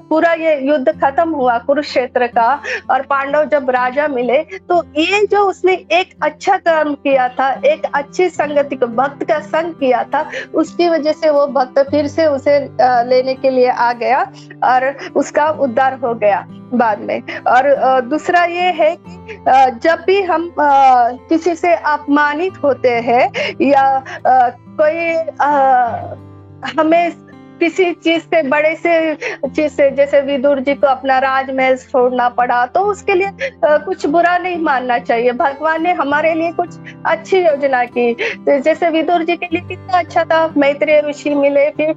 पूरा ये युद्ध खत्म हुआ कुरुक्षेत्र का और पांडव जब राजा मिले, तो ये जो उसने एक अच्छा कर्म किया था, एक अच्छी संगति को भक्त का संग किया था, उसकी वजह से वो भक्त फिर से उसे लेने के लिए आ गया और उसका उद्धार हो गया बाद में। और दूसरा ये है कि जब भी हम किसी से अपमानित होते हैं या कोई हमें किसी चीज से बड़े से चीज से, जैसे विदुर जी को अपना राजमहल छोड़ना पड़ा, तो उसके लिए कुछ बुरा नहीं मानना चाहिए। भगवान ने हमारे लिए कुछ अच्छी योजना की, तो जैसे विदुर जी के लिए कितना अच्छा था, मैत्रेय ऋषि मिले, फिर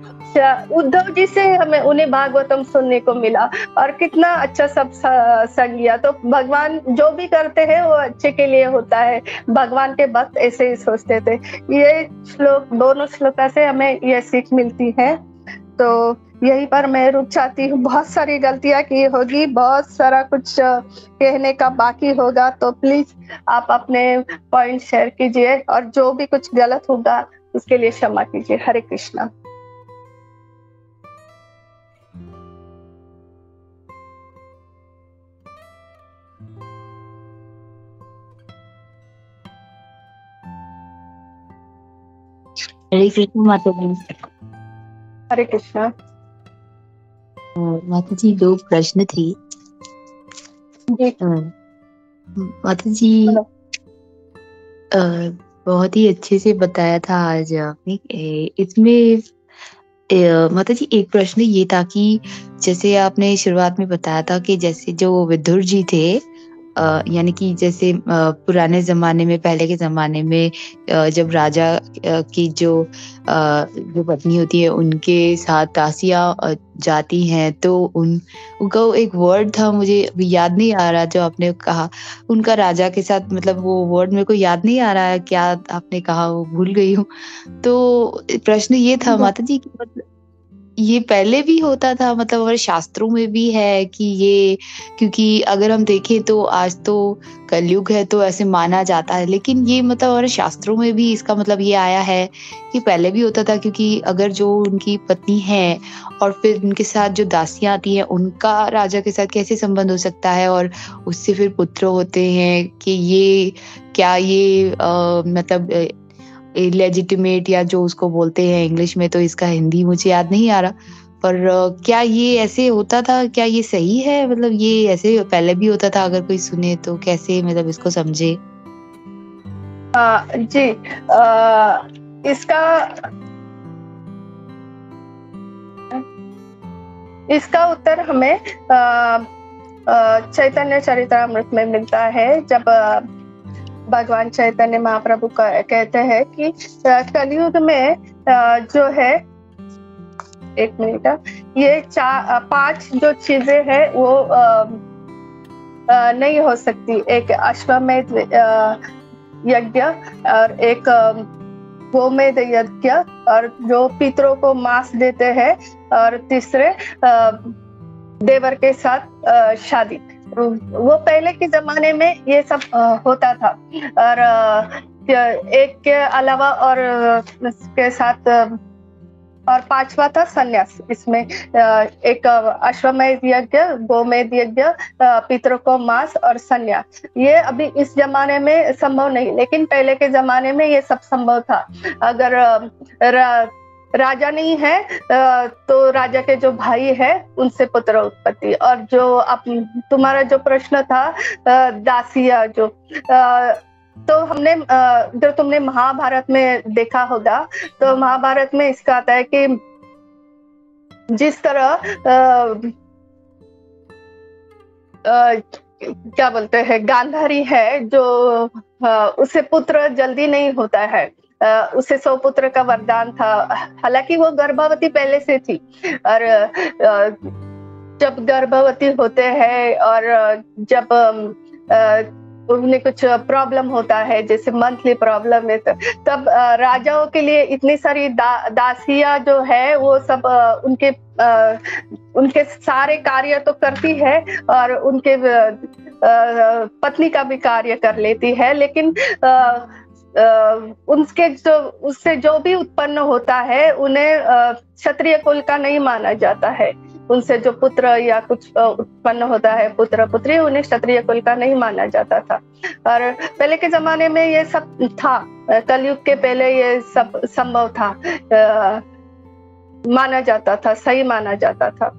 उद्धव जी से हमें उन्हें भागवतम सुनने को मिला और कितना अच्छा सब संग लिया। तो भगवान जो भी करते हैं वो अच्छे के लिए होता है, भगवान के भक्त ऐसे ही सोचते थे। ये श्लोक, दोनों श्लोका से हमें ये सीख मिलती है। तो यहीं पर मैं रुक जाती हूँ, बहुत सारी गलतियां की होगी, बहुत सारा कुछ कहने का बाकी होगा, तो प्लीज आप अपने पॉइंट शेयर कीजिए और जो भी कुछ गलत होगा उसके लिए क्षमा कीजिए। हरे कृष्णा। हरे कृष्ण माता जी। हरे कृष्णा। माता जी 2 प्रश्न थे जी। माता जी बहुत ही अच्छे से बताया था आज आपने। इसमें माता जी एक प्रश्न ये था कि जैसे आपने शुरुआत में बताया था कि जैसे जो विदुर जी थे, यानी कि जैसे पुराने जमाने में, पहले के जमाने में जब राजा की जो पत्नी होती है उनके साथ दासियां जाती हैं, तो उनका एक वर्ड था, मुझे अभी याद नहीं आ रहा, जो आपने कहा उनका राजा के साथ, मतलब वो वर्ड मेरे को याद नहीं आ रहा है, क्या आपने कहा वो भूल गई हूँ। तो प्रश्न ये था माता जी कि मतलब ये पहले भी होता था, मतलब हमारे शास्त्रों में भी है कि ये, क्योंकि अगर हम देखें तो आज तो कलयुग है तो ऐसे माना जाता है, लेकिन ये मतलब हमारे शास्त्रों में भी इसका मतलब ये आया है कि पहले भी होता था, क्योंकि अगर जो उनकी पत्नी है और फिर उनके साथ जो दासियां आती हैं उनका राजा के साथ कैसे संबंध हो सकता है और उससे फिर पुत्र होते हैं, कि ये क्या ये मतलब लेजिटिमेट, या जो उसको बोलते हैं इंग्लिश में, तो इसका हिंदी मुझे याद नहीं आ रहा, पर क्या ये ऐसे होता था, क्या ये सही है? मतलब ये ऐसे पहले भी होता था, अगर कोई सुने तो कैसे मतलब इसको समझे? जी, इसका इसका उत्तर हमें चैतन्य चरितामृत में मिलता है, जब भगवान चैतन्य महाप्रभु कहते हैं कि कलयुग में जो है, एक मिनट, ये 5 जो चीजें हैं वो नहीं हो सकती। एक अश्वमेध यज्ञ, और एक गोमेध यज्ञ, और जो पितरों को मांस देते हैं, और तीसरे देवर के साथ शादी। वो पहले के जमाने में ये सब होता था। और एक के अलावा और के साथ और 5वां था संन्यास। इसमें एक अश्वमेध यज्ञ, गोमेध यज्ञ, पितरों को मांस और संन्यास। ये अभी इस जमाने में संभव नहीं, लेकिन पहले के जमाने में ये सब संभव था। अगर राजा नहीं है तो राजा के जो भाई है उनसे पुत्र उत्पत्ति। और जो तुम्हारा जो प्रश्न था दासिया, जो तो हमने जो तुमने महाभारत में देखा होगा, तो महाभारत में इसका आता है कि जिस तरह क्या बोलते हैं, गांधारी है, जो उसे पुत्र जल्दी नहीं होता है, उसे 100 पुत्र का वरदान था। हालांकि वो गर्भवती पहले से थी, और जब गर्भवती होते हैं और जब उन्हें कुछ प्रॉब्लम होता है, जैसे मंथली प्रॉब्लम है, तब राजाओं के लिए इतनी सारी दासियां जो है वो सब उनके सारे कार्य तो करती है, और उनके पत्नी का भी कार्य कर लेती है। लेकिन उससे जो भी उत्पन्न होता है उन्हें क्षत्रिय कुल का नहीं माना जाता है। उनसे जो पुत्र या कुछ उत्पन्न होता है, पुत्र पुत्री, उन्हें क्षत्रिय कुल का नहीं माना जाता था। और पहले के जमाने में ये सब था, कलयुग के पहले ये सब संभव था, माना जाता था, सही माना जाता था।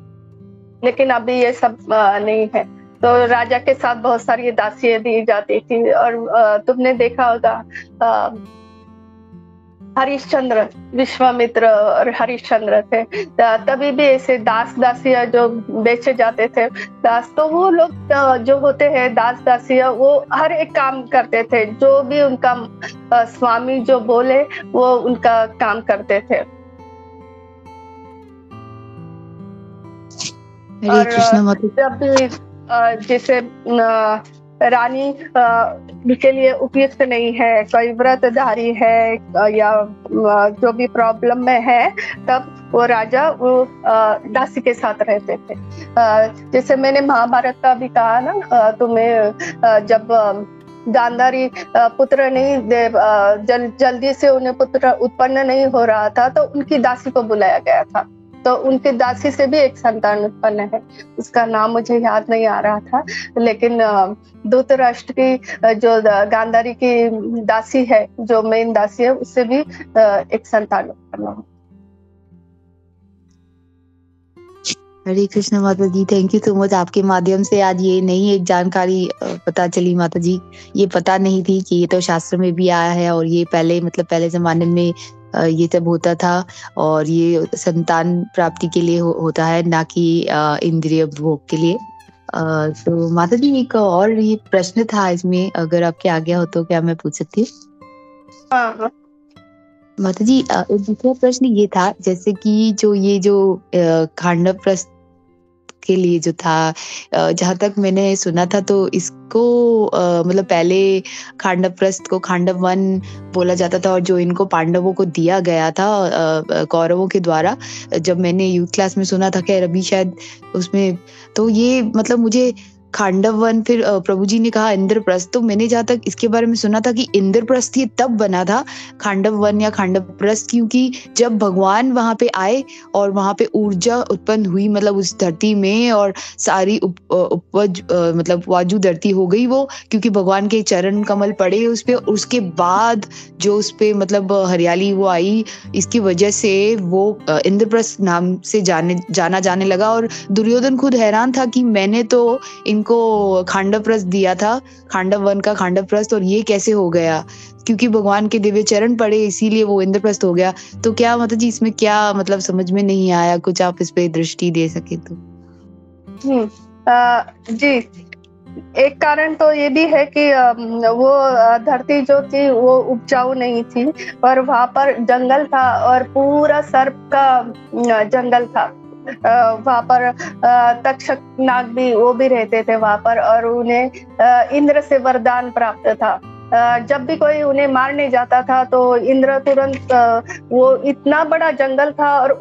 लेकिन अभी ये सब नहीं है। तो राजा के साथ बहुत सारी दासियां दी जाती थी। और तुमने देखा होगा हरिश्चंद्र, विश्वामित्र और हरिश्चंद्र थे, तभी भी ऐसे दास दासियां जो बेचे जाते थे दास, तो वो लोग जो होते हैं दास दासियां, वो हर एक काम करते थे, जो भी उनका स्वामी जो बोले वो उनका काम करते थे। हरे कृष्ण माता। जब भी जैसे रानी के लिए उपयुक्त नहीं है, कोई व्रतधारी है या जो भी प्रॉब्लम में है, तब वो राजा वो दासी के साथ रहते थे। जैसे मैंने महाभारत का भी कहा ना तुम्हें, जब गांधारी पुत्र नहीं जल्दी से उन्हें पुत्र उत्पन्न नहीं हो रहा था, तो उनकी दासी को बुलाया गया था। तो उनकी दासी से भी एक संतान उत्पन्न है, उसका नाम मुझे याद नहीं आ रहा था, लेकिन धृतराष्ट्र की जो गांधारी की दासी है, जो मेन दासी है, उससे भी एक संतान उत्पन्न हो। हरे कृष्ण माता जी, थैंक यू सो मच। आपके माध्यम से आज ये नई एक जानकारी पता चली माता जी। ये पता नहीं थी कि ये तो शास्त्र में भी आया है, और ये पहले जमाने में ये सब होता था, और ये संतान प्राप्ति के लिए होता है, ना कि इंद्रिय भोग के लिए। तो माता जी एक और ये प्रश्न था इसमें, अगर आपके आज्ञा हो तो क्या मैं पूछ सकती हूँ? हाँ। माता जी एक दूसरा प्रश्न ये था, जैसे कि जो खांडव प्रस्थ के लिए जो था, जहाँ तक मैंने सुना था, तो इसको मतलब पहले खांडव प्रस्थ को खांडव वन बोला जाता था, और जो इनको पांडवों को दिया गया था कौरवों के द्वारा, जब मैंने यूथ क्लास में सुना था, खैर अभी शायद उसमें, तो ये मतलब मुझे खांडव वन, फिर प्रभु जी ने कहा इंद्रप्रस्थ। तो मैंने जहाँ तक इसके बारे में सुना था कि इंद्रप्रस्थ ये तब बना था, खांडव वन या खांडवप्रस्थ, क्योंकि जब भगवान वहां पे आए और वहां पे ऊर्जा उत्पन्न हुई, मतलब उस धरती में, और सारी उपज मतलब वाजु धरती हो गई वो, क्योंकि भगवान के चरण कमल पड़े उस पे। उसके बाद जो उस पे मतलब हरियाली वो आई, इसकी वजह से वो इंद्रप्रस्थ नाम से जाना जाने लगा। और दुर्योधन खुद हैरान था कि मैंने तो इनको खांडवप्रस्थ दिया था, खांडव वन का खांडवप्रस्थ, और ये कैसे हो गया, क्योंकि भगवान के दिव्य चरण पड़े इसीलिए वो इंद्रप्रस्थ हो गया। तो क्या माता जी इसमें क्या मतलब समझ में नहीं आया, कुछ आप इस पे दृष्टि दे सके तो। जी, एक कारण तो ये भी है कि वो धरती जो थी वो उपजाऊ नहीं थी, और वहां पर जंगल था और पूरा सर्प का जंगल था। वहां पर तक्षक नाग भी वो भी रहते थे वहां पर, और उन्हें इंद्र से वरदान प्राप्त था। जब भी कोई उन्हें मारने जाता था तो इंद्र तुरंत, वो इतना बड़ा जंगल था और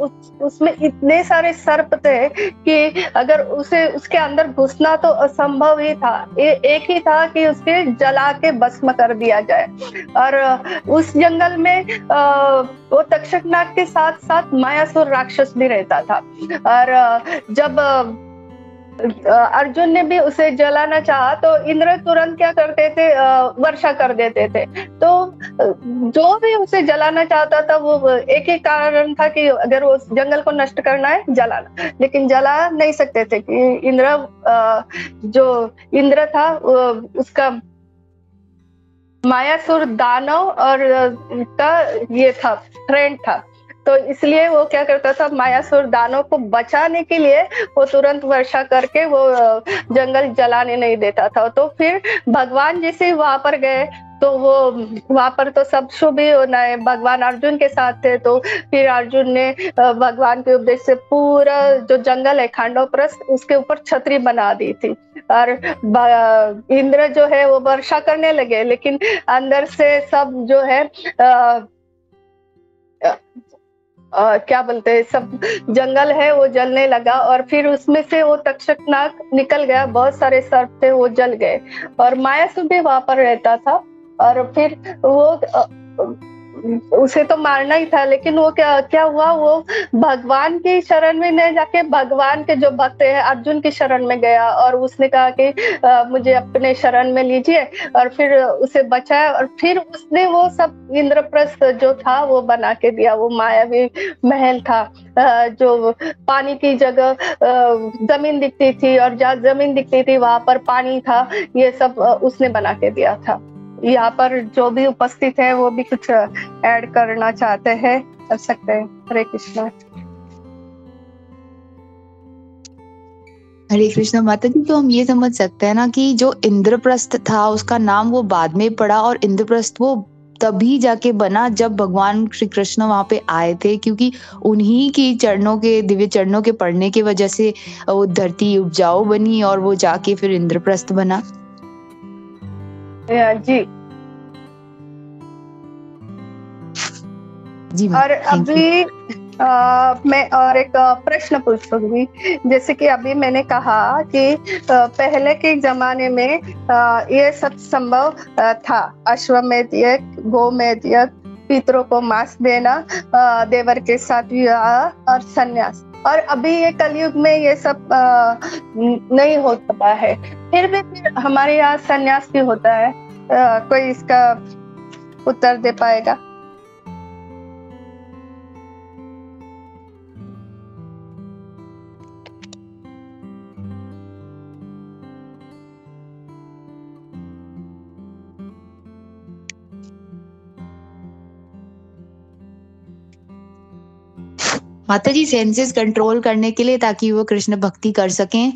उसमें इतने सारे सर्प थे कि अगर उसके अंदर घुसना तो असंभव ही था। एक ही था कि उसके जला के भस्म कर दिया जाए। और उस जंगल में वो तक्षक नाग के साथ साथ मायासुर राक्षस भी रहता था। और जब अर्जुन ने भी उसे जलाना चाहा तो इंद्र तुरंत क्या करते थे, वर्षा कर देते थे। तो जो भी उसे जलाना चाहता था वो एक ही कारण था कि अगर वो जंगल को नष्ट करना है, जलाना, लेकिन जला नहीं सकते थे कि इंद्र, जो इंद्र था उसका मायासुर दानव और का ये था, फ्रेंड था। तो इसलिए वो क्या करता था, मायासुर दानव को बचाने के लिए वो तुरंत वर्षा करके वो जंगल जलाने नहीं देता था। तो फिर भगवान जैसे वहां पर गए तो वो वहां पर तो सब शुभ ही होना है, भगवान अर्जुन के साथ थे। तो फिर अर्जुन ने भगवान के उपदेश से पूरा जो जंगल है खांडवप्रस्थ, उसके ऊपर छतरी बना दी थी। और इंद्र जो है वो वर्षा करने लगे, लेकिन अंदर से सब जो है क्या बोलते हैं, सब जंगल है वो जलने लगा। और फिर उसमें से वो तक्षक नाग निकल गया, बहुत सारे सर्प थे वो जल गए, और मायासुर भी वहां पर रहता था। और फिर वो उसे तो मारना ही था, लेकिन वो क्या हुआ, वो भगवान की शरण में नहीं जाके भगवान के जो भक्त है अर्जुन की शरण में गया, और उसने कहा कि मुझे अपने शरण में लीजिए, और फिर उसे बचाया। और फिर उसने वो सब इंद्रप्रस्थ जो था वो बना के दिया। वो मायावी महल था, जो पानी की जगह जमीन दिखती थी, और जहाँ जमीन दिखती थी वहां पर पानी था। ये सब उसने बना के दिया था। यहाँ पर जो भी उपस्थित है वो भी कुछ ऐड करना चाहते हैं, कर सकते हैं। हरे कृष्णा। हरे कृष्णा माता जी। तो हम ये समझ सकते हैं ना कि जो इंद्रप्रस्थ था उसका नाम वो बाद में पड़ा, और इंद्रप्रस्थ वो तभी जाके बना जब भगवान श्री कृष्ण वहां पे आए थे, क्योंकि उन्हीं की चरणों के, दिव्य चरणों के पड़ने की वजह से वो धरती उपजाऊ बनी, और वो जाके फिर इंद्रप्रस्थ बना। जी जी। और अभी मैं और एक प्रश्न पूछूंगी। जैसे कि अभी मैंने कहा कि पहले के जमाने में ये सब संभव था, अश्वमेध यज्ञ, गोमेध यज्ञ, पितरों को मांस देना, देवर के साथ विवाह और संन्यास। और अभी ये कलयुग में ये सब नहीं होता है, फिर भी हमारे यहाँ संन्यास भी होता है। कोई इसका उत्तर दे पाएगा? माता जी सेंसेस कंट्रोल करने के लिए, ताकि वो कृष्ण भक्ति कर सकें।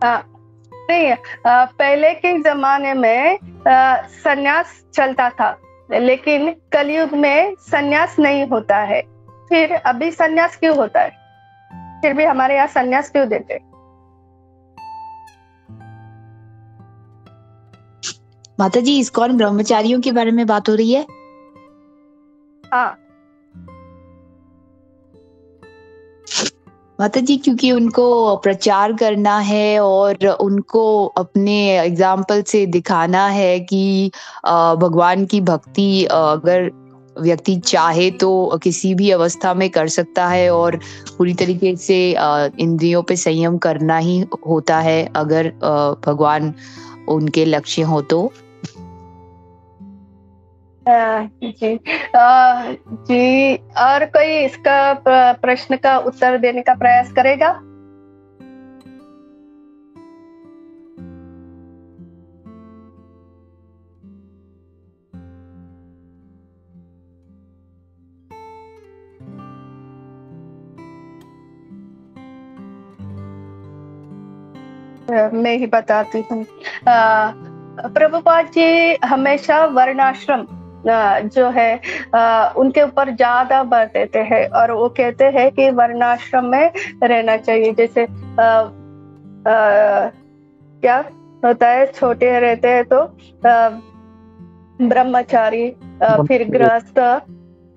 नहीं, पहले के जमाने में संन्यास चलता था, लेकिन कलयुग में संन्यास नहीं होता है। फिर अभी संन्यास क्यों होता है? फिर भी हमारे यहाँ संन्यास क्यों देते? माता जी इस्कॉन ब्रह्मचारियों के बारे में बात हो रही है। हाँ माता जी, क्योंकि उनको प्रचार करना है और उनको अपने एग्जाम्पल से दिखाना है कि भगवान की भक्ति अगर व्यक्ति चाहे तो किसी भी अवस्था में कर सकता है और पूरी तरीके से इंद्रियों पे संयम करना ही होता है अगर भगवान उनके लक्ष्य हो तो। जी जी, और कोई इसका प्रश्न का उत्तर देने का प्रयास करेगा? मैं ही बताती हूँ। प्रभुपाद जी हमेशा वर्णाश्रम जो है उनके ऊपर ज्यादा बल देते हैं और वो कहते हैं कि वर्णाश्रम में रहना चाहिए। जैसे क्या होता है, छोटे रहते हैं तो ब्रह्मचारी, फिर गृहस्थ,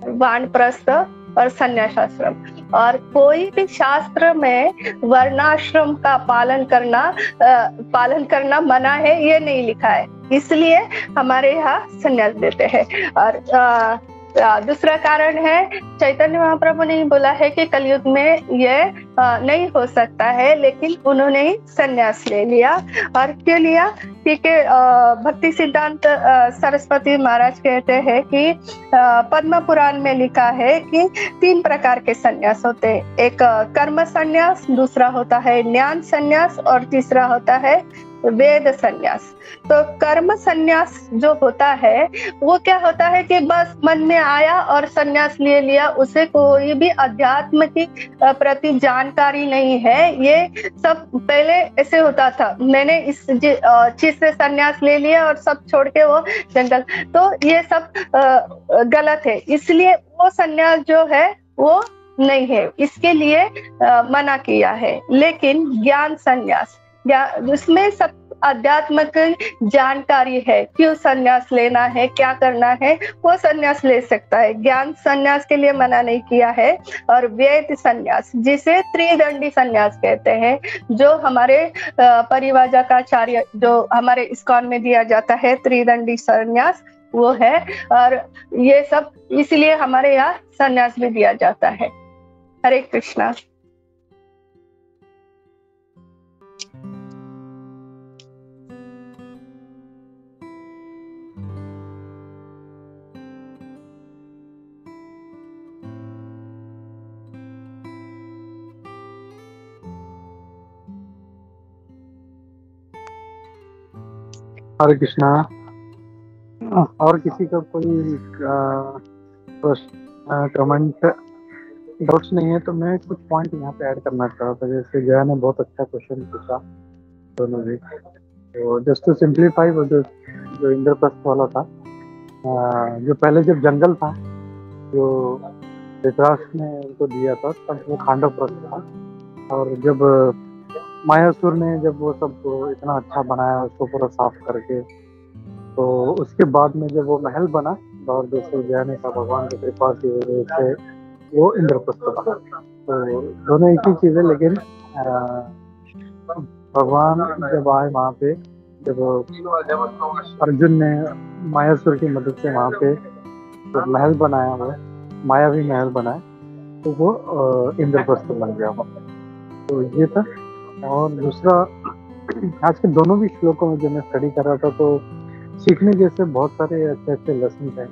वानप्रस्थ और संन्यासाश्रम, और कोई भी शास्त्र में वर्णाश्रम का पालन करना मना है ये नहीं लिखा है, इसलिए हमारे यहाँ संन्यास देते हैं। और दूसरा कारण है, चैतन्य महाप्रभु ने ही बोला है कि कलयुग में ये नहीं हो सकता है, लेकिन उन्होंने ही संन्यास ले लिया। और क्यों लिया? क्योंकि भक्ति सिद्धांत सरस्वती महाराज कहते हैं कि पद्म पुराण में लिखा है कि 3 प्रकार के संन्यास होते हैं। एक कर्म संन्यास, दूसरा होता है ज्ञान संन्यास और तीसरा होता है वेद संन्यास। तो कर्म संन्यास जो होता है वो क्या होता है कि बस मन में आया और संन्यास ले लिया, उसे कोई भी अध्यात्म की प्रति जानकारी नहीं है। ये सब पहले ऐसे होता था, मैंने इस चीज से संन्यास ले लिया और सब छोड़ के वो जंगल, तो ये सब गलत है, इसलिए वो संन्यास जो है वो नहीं है, इसके लिए मना किया है। लेकिन ज्ञान संन्यास, उसमें सब आध्यात्मिक जानकारी है, क्यों संन्यास लेना है, क्या करना है, वो संन्यास ले सकता है। ज्ञान संन्यास के लिए मना नहीं किया है। और वेद संन्यास, जिसे त्रिदंडी संन्यास कहते हैं, जो हमारे परिव्राजकाचार्य जो हमारे इस्कॉन में दिया जाता है, त्रिदंडी संन्यास वो है। और ये सब इसलिए हमारे यहाँ संन्यास भी दिया जाता है। हरे कृष्णा। हरे कृष्णा। और किसी का कोई प्रश्न, कमेंट, डाउट्स नहीं है तो मैं कुछ पॉइंट यहाँ पे ऐड करना चाह रहा था। जैसे जया ने बहुत अच्छा क्वेश्चन पूछा दोनों भी, तो जस्ट टू सिंप्लीफाई, वो जो इंद्रप्रस्थ वाला था, जो पहले जब जंगल था जो धृतराष्ट्र ने उनको दिया था तब वो खांडवप्रस्थ था, और जब मायासुर ने जब वो सब इतना अच्छा बनाया उसको पूरा साफ करके, तो उसके बाद में जब वो महल बना और दोस्तों जया ने कहा भगवान की कृपा की वजह से वो इंद्रप्रस्थ बना। तो दोनों एक ही चीज़ है, लेकिन भगवान जब आए वहाँ पे, जब अर्जुन ने मायासुर की मदद से वहाँ पे जब महल बनाया, वो मायावी महल बनाया, तो वो इंद्रप्रस्थ बन गया। तो ये था। और दूसरा, आज के दोनों भी श्लोकों में जो मैं स्टडी कर रहा था, तो सीखने जैसे बहुत सारे अच्छे अच्छे लेसन हैं।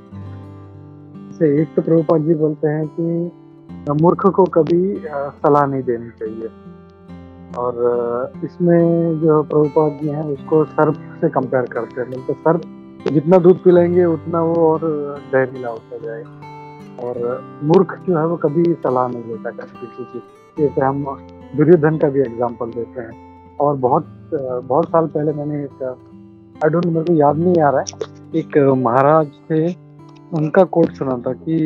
जैसे एक तो प्रभुपाद जी बोलते हैं कि मूर्ख को कभी सलाह नहीं देनी चाहिए, और इसमें जो प्रभुपाद जी हैं उसको सर्प से कंपेयर करते हैं। मतलब सर्प जितना दूध पिलाएंगे उतना वो और जहरीला होता जाएगा, और मूर्ख जो है वो कभी सलाह नहीं लेता किसी की। जैसे हम दुर्योधन का भी एग्जाम्पल देते हैं। और बहुत साल पहले मैंने एक, आई डोंट, मेरे को याद नहीं आ रहा है, एक महाराज थे, उनका कोट सुना था कि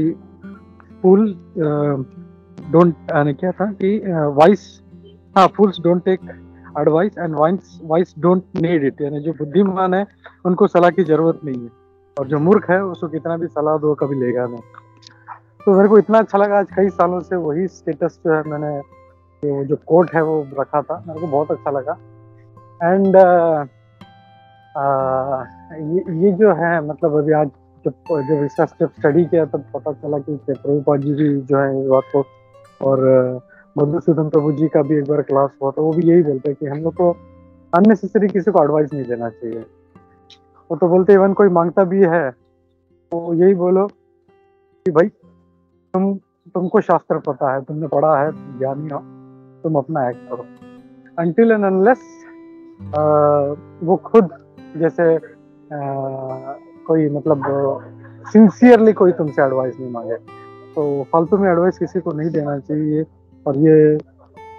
फूल डोंट, क्या था कि fools don't take advice and wise don't need it. यानी जो बुद्धिमान है उनको सलाह की जरूरत नहीं है, और जो मूर्ख है उसको कितना भी सलाह दो कभी लेगा नहीं। तो मेरे को इतना अच्छा लगा, आज कई सालों से वही स्टेटस जो है मैंने तो जो कोट है वो रखा था, मेरे को बहुत अच्छा लगा। एंड ये जो है मतलब अभी आज जब इसका स्टडी किया तब पता चला कि प्रभुपाद जी भी जो है इस बात को, और मधुसूदन प्रभु जी का भी एक बार क्लास हुआ तो वो भी यही बोलते हैं कि हम लोग को अननेसेसरी किसी को एडवाइस नहीं देना चाहिए। वो तो बोलते इवन कोई मांगता भी है तो यही बोलो कि भाई तुमको शास्त्र पता है, तुमने पढ़ा है, ज्ञानी हो, तुम अपना एक्ट करो। अनटिल एंड अनलेस वो खुद जैसे कोई मतलब सिंसियरली कोई तुमसे एडवाइस नहीं मांगे तो फालतू में एडवाइस किसी को नहीं देना चाहिए। और ये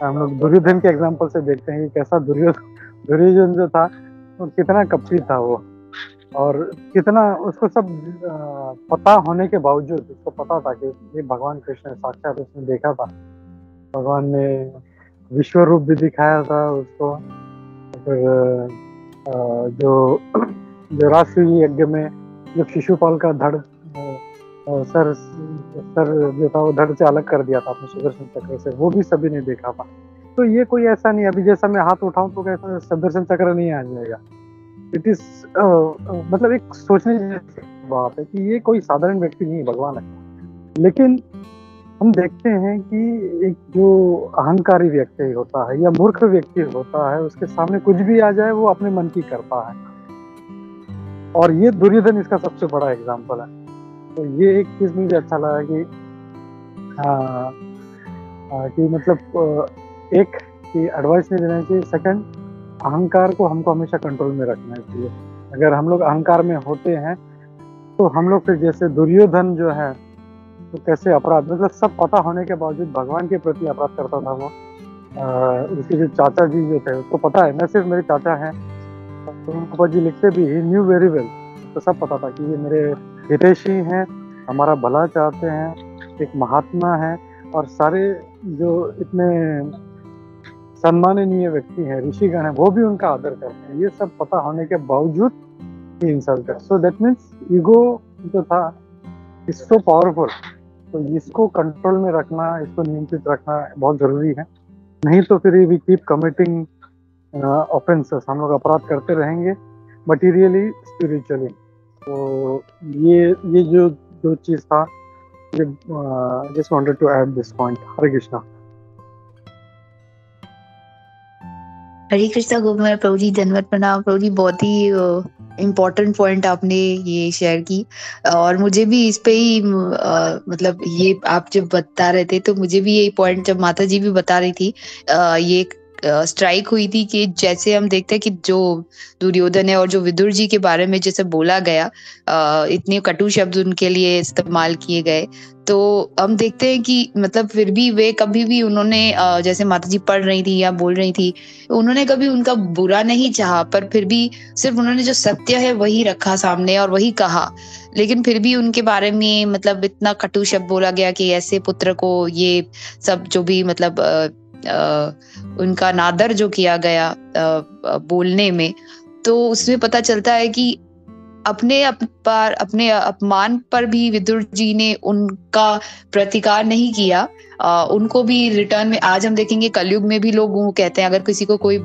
हम लोग दुर्योधन के एग्जाम्पल से देखते हैं कि कैसा दुर्योधन जो था वो कितना कपटी था वो, और कितना उसको सब पता होने के बावजूद उसको पता था कि ये भगवान कृष्ण साक्षात उसने देखा था, भगवान ने विश्व रूप भी दिखाया था उसको। फिर जो राष्ट्रीय यज्ञ में जब शिशुपाल का धड़ सर जो था वो धड़ से अलग कर दिया था अपने सुदर्शन चक्र से, वो भी सभी ने देखा था। तो ये कोई ऐसा नहीं अभी जैसा मैं हाथ उठाऊं तो कैसा सुदर्शन चक्र नहीं आ जाएगा। इट इज मतलब एक सोचने जैसी बात है कि ये कोई साधारण व्यक्ति नहीं भगवान है। लेकिन हम देखते हैं कि एक जो अहंकारी व्यक्ति होता है या मूर्ख व्यक्ति होता है उसके सामने कुछ भी आ जाए वो अपने मन की करता है, और ये दुर्योधन इसका सबसे बड़ा एग्जाम्पल है। तो ये एक चीज मुझे अच्छा लगा कि मतलब एक कि एडवाइस नहीं देना चाहिए, सेकंड अहंकार को हमको हमेशा कंट्रोल में रखना चाहिए। अगर हम लोग अहंकार में होते हैं तो हम लोग फिर जैसे दुर्योधन जो है तो कैसे अपराध मतलब सब पता होने के बावजूद भगवान के प्रति अपराध करता था वो। उसके जो चाचा जी जो थे उसको पता है न सिर्फ मेरे चाचा हैं, तो जी लिखते भी ही न्यू वेरी वेल, तो सब पता था कि ये मेरे हितैषी हैं, हमारा भला चाहते हैं, एक महात्मा है, और सारे जो इतने सम्माननीय व्यक्ति हैं ऋषिगण हैं वो भी उनका आदर करते हैं। ये सब पता होने के बावजूद ही इंसल्ट है। सो दैट मीन्स ईगो जो था इज सो पावरफुल, तो इसको कंट्रोल में रखना, इसको नियंत्रित रखना बहुत जरूरी है। नहीं तो फिर वी कीप कमिटिंग ऑफेंसेस, हम लोग अपराध करते रहेंगे मटीरियली स्पिरिचुअली। तो ये जो चीज था, just wanted to add this point. Hare Krishna. Hare Krishna Govind Prabhu ji, धन्यवाद, प्रणाम प्रभु जी। बहुत ही इम्पोर्टेंट पॉइंट आपने ये शेयर की, और मुझे भी इस पे ही मतलब ये आप जब बता रहे थे तो मुझे भी यही पॉइंट जब माता जी भी बता रही थी ये स्ट्राइक हुई थी कि जैसे हम देखते हैं कि जो दुर्योधन है और जो विदुर जी के बारे में जैसे बोला गया, इतने कटु शब्द उनके लिए इस्तेमाल किए गए, तो हम देखते हैं कि मतलब फिर भी वे कभी भी उन्होंने जैसे माता जी पढ़ रही थी या बोल रही थी, उन्होंने कभी उनका बुरा नहीं चाहा, पर फिर भी सिर्फ उन्होंने जो सत्य है वही रखा सामने और वही कहा। लेकिन फिर भी उनके बारे में मतलब इतना कटु शब्द बोला गया कि ऐसे पुत्र को ये सब जो भी मतलब उनका नादर जो किया गया बोलने में, तो उसमें पता चलता है कि अपने अपमान पर भी विदुर जी ने उनका प्रतिकार नहीं किया, उनको भी रिटर्न में। आज हम देखेंगे कलयुग में भी लोग वो कहते हैं, अगर किसी को कोई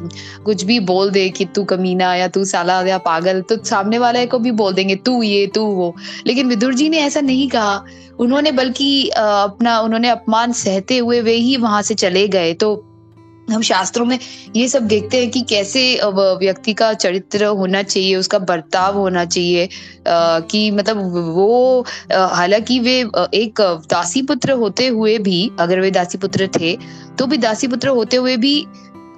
कुछ भी बोल दे कि तू कमीना या तू साला या पागल, तो सामने वाले को भी बोल देंगे तू ये तू वो। लेकिन विदुर जी ने ऐसा नहीं कहा, उन्होंने बल्कि उन्होंने अपमान सहते हुए वे ही वहां से चले गए। तो हम शास्त्रों में ये सब देखते हैं कि कैसे व्यक्ति का चरित्र होना चाहिए, उसका बर्ताव होना चाहिए, कि मतलब वो हालांकि वे एक दासी पुत्र होते हुए भी, अगर वे दासी पुत्र थे तो भी दासी पुत्र होते हुए भी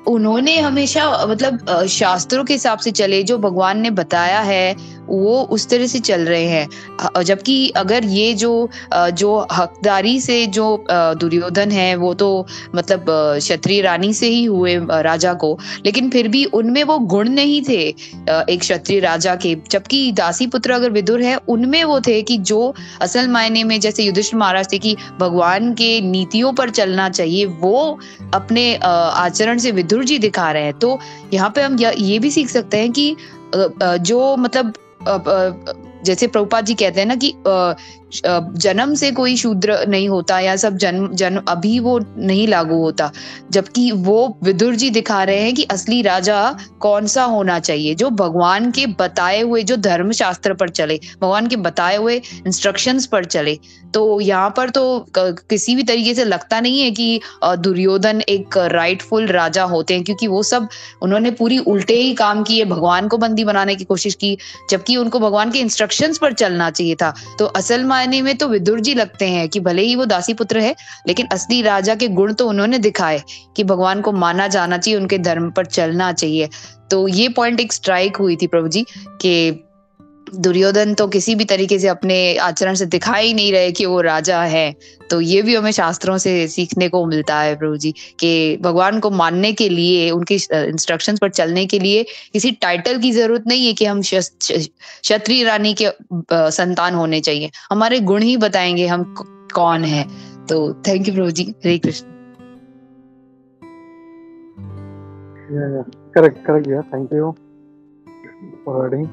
उन्होंने हमेशा मतलब शास्त्रों के हिसाब से चले, जो भगवान ने बताया है वो उस तरह से चल रहे हैं। जबकि अगर ये जो हकदारी से जो दुर्योधन है वो तो मतलब क्षत्रिय रानी से ही हुए राजा को, लेकिन फिर भी उनमें वो गुण नहीं थे एक क्षत्रिय राजा के। जबकि दासी पुत्र अगर विदुर है उनमें वो थे कि जो असल मायने में जैसे युधिष्ठिर महाराज थे कि भगवान के नीतियों पर चलना चाहिए, वो अपने आचरण से विदुर जी दिखा रहे हैं। तो यहाँ पे हम ये भी सीख सकते हैं कि जो मतलब जैसे प्रभुपाद जी कहते हैं ना कि जन्म से कोई शूद्र नहीं होता या सब जन्म अभी वो नहीं लागू होता, जबकि वो विदुर जी दिखा रहे हैं कि असली राजा कौन सा होना चाहिए, जो भगवान के बताए हुए, जो धर्म शास्त्र पर चले, भगवान के बताए हुए इंस्ट्रक्शंस पर चले। तो यहाँ पर तो किसी भी तरीके से लगता नहीं है कि दुर्योधन एक राइटफुल राजा होते हैं, क्योंकि वो सब उन्होंने पूरी उल्टे ही काम किए, भगवान को बंदी बनाने की कोशिश की, जबकि उनको भगवान के इंस्ट्रक्शंस पर चलना चाहिए था। तो असल मायने में तो विदुर जी लगते हैं कि भले ही वो दासी पुत्र है, लेकिन असली राजा के गुण तो उन्होंने दिखाए कि भगवान को माना जाना चाहिए, उनके धर्म पर चलना चाहिए। तो ये पॉइंट एक स्ट्राइक हुई थी प्रभु जी कि दुर्योधन तो किसी भी तरीके से अपने आचरण से दिखा ही नहीं रहे कि वो राजा है। तो ये भी हमें शास्त्रों से सीखने को मिलता है प्रभु जी कि भगवान को मानने के लिए, उनकी इंस्ट्रक्शंस पर चलने के लिए किसी टाइटल की जरूरत नहीं है कि हम क्षत्रिय रानी के संतान होने चाहिए, हमारे गुण ही बताएंगे हम कौन है। तो thank you Prabhu ji. Hare Krishna. Correct यार, थैंक यू फॉर एडिंग।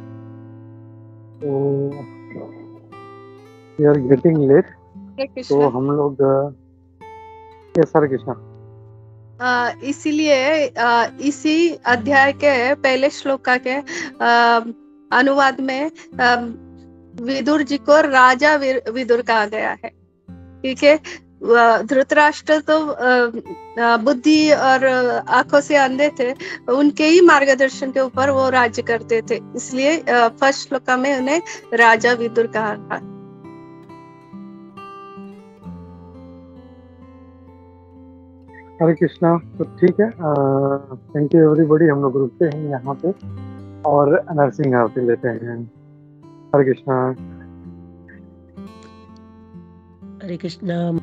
तो वी आर गेटिंग लेट, तो हम लोग यस हरे कृष्णा। इसीलिए इसी अध्याय के पहले श्लोक के अनुवाद में विदुर जी को राजा विदुर कहा गया है, क्योंकि धृतराष्ट्र तो बुद्धि और आंखों से अंधे थे, उनके ही मार्गदर्शन के ऊपर वो राज्य करते थे, इसलिए फर्स्ट श्लोक में उन्हें राजा विदुर कहा था। हरे कृष्णा। तो ठीक है, थैंक यू एवरीबॉडी। हम लोग रुकते हैं यहाँ पे और नरसिंह आरती लेते हैं। हरे कृष्णा। हरे कृष्णा।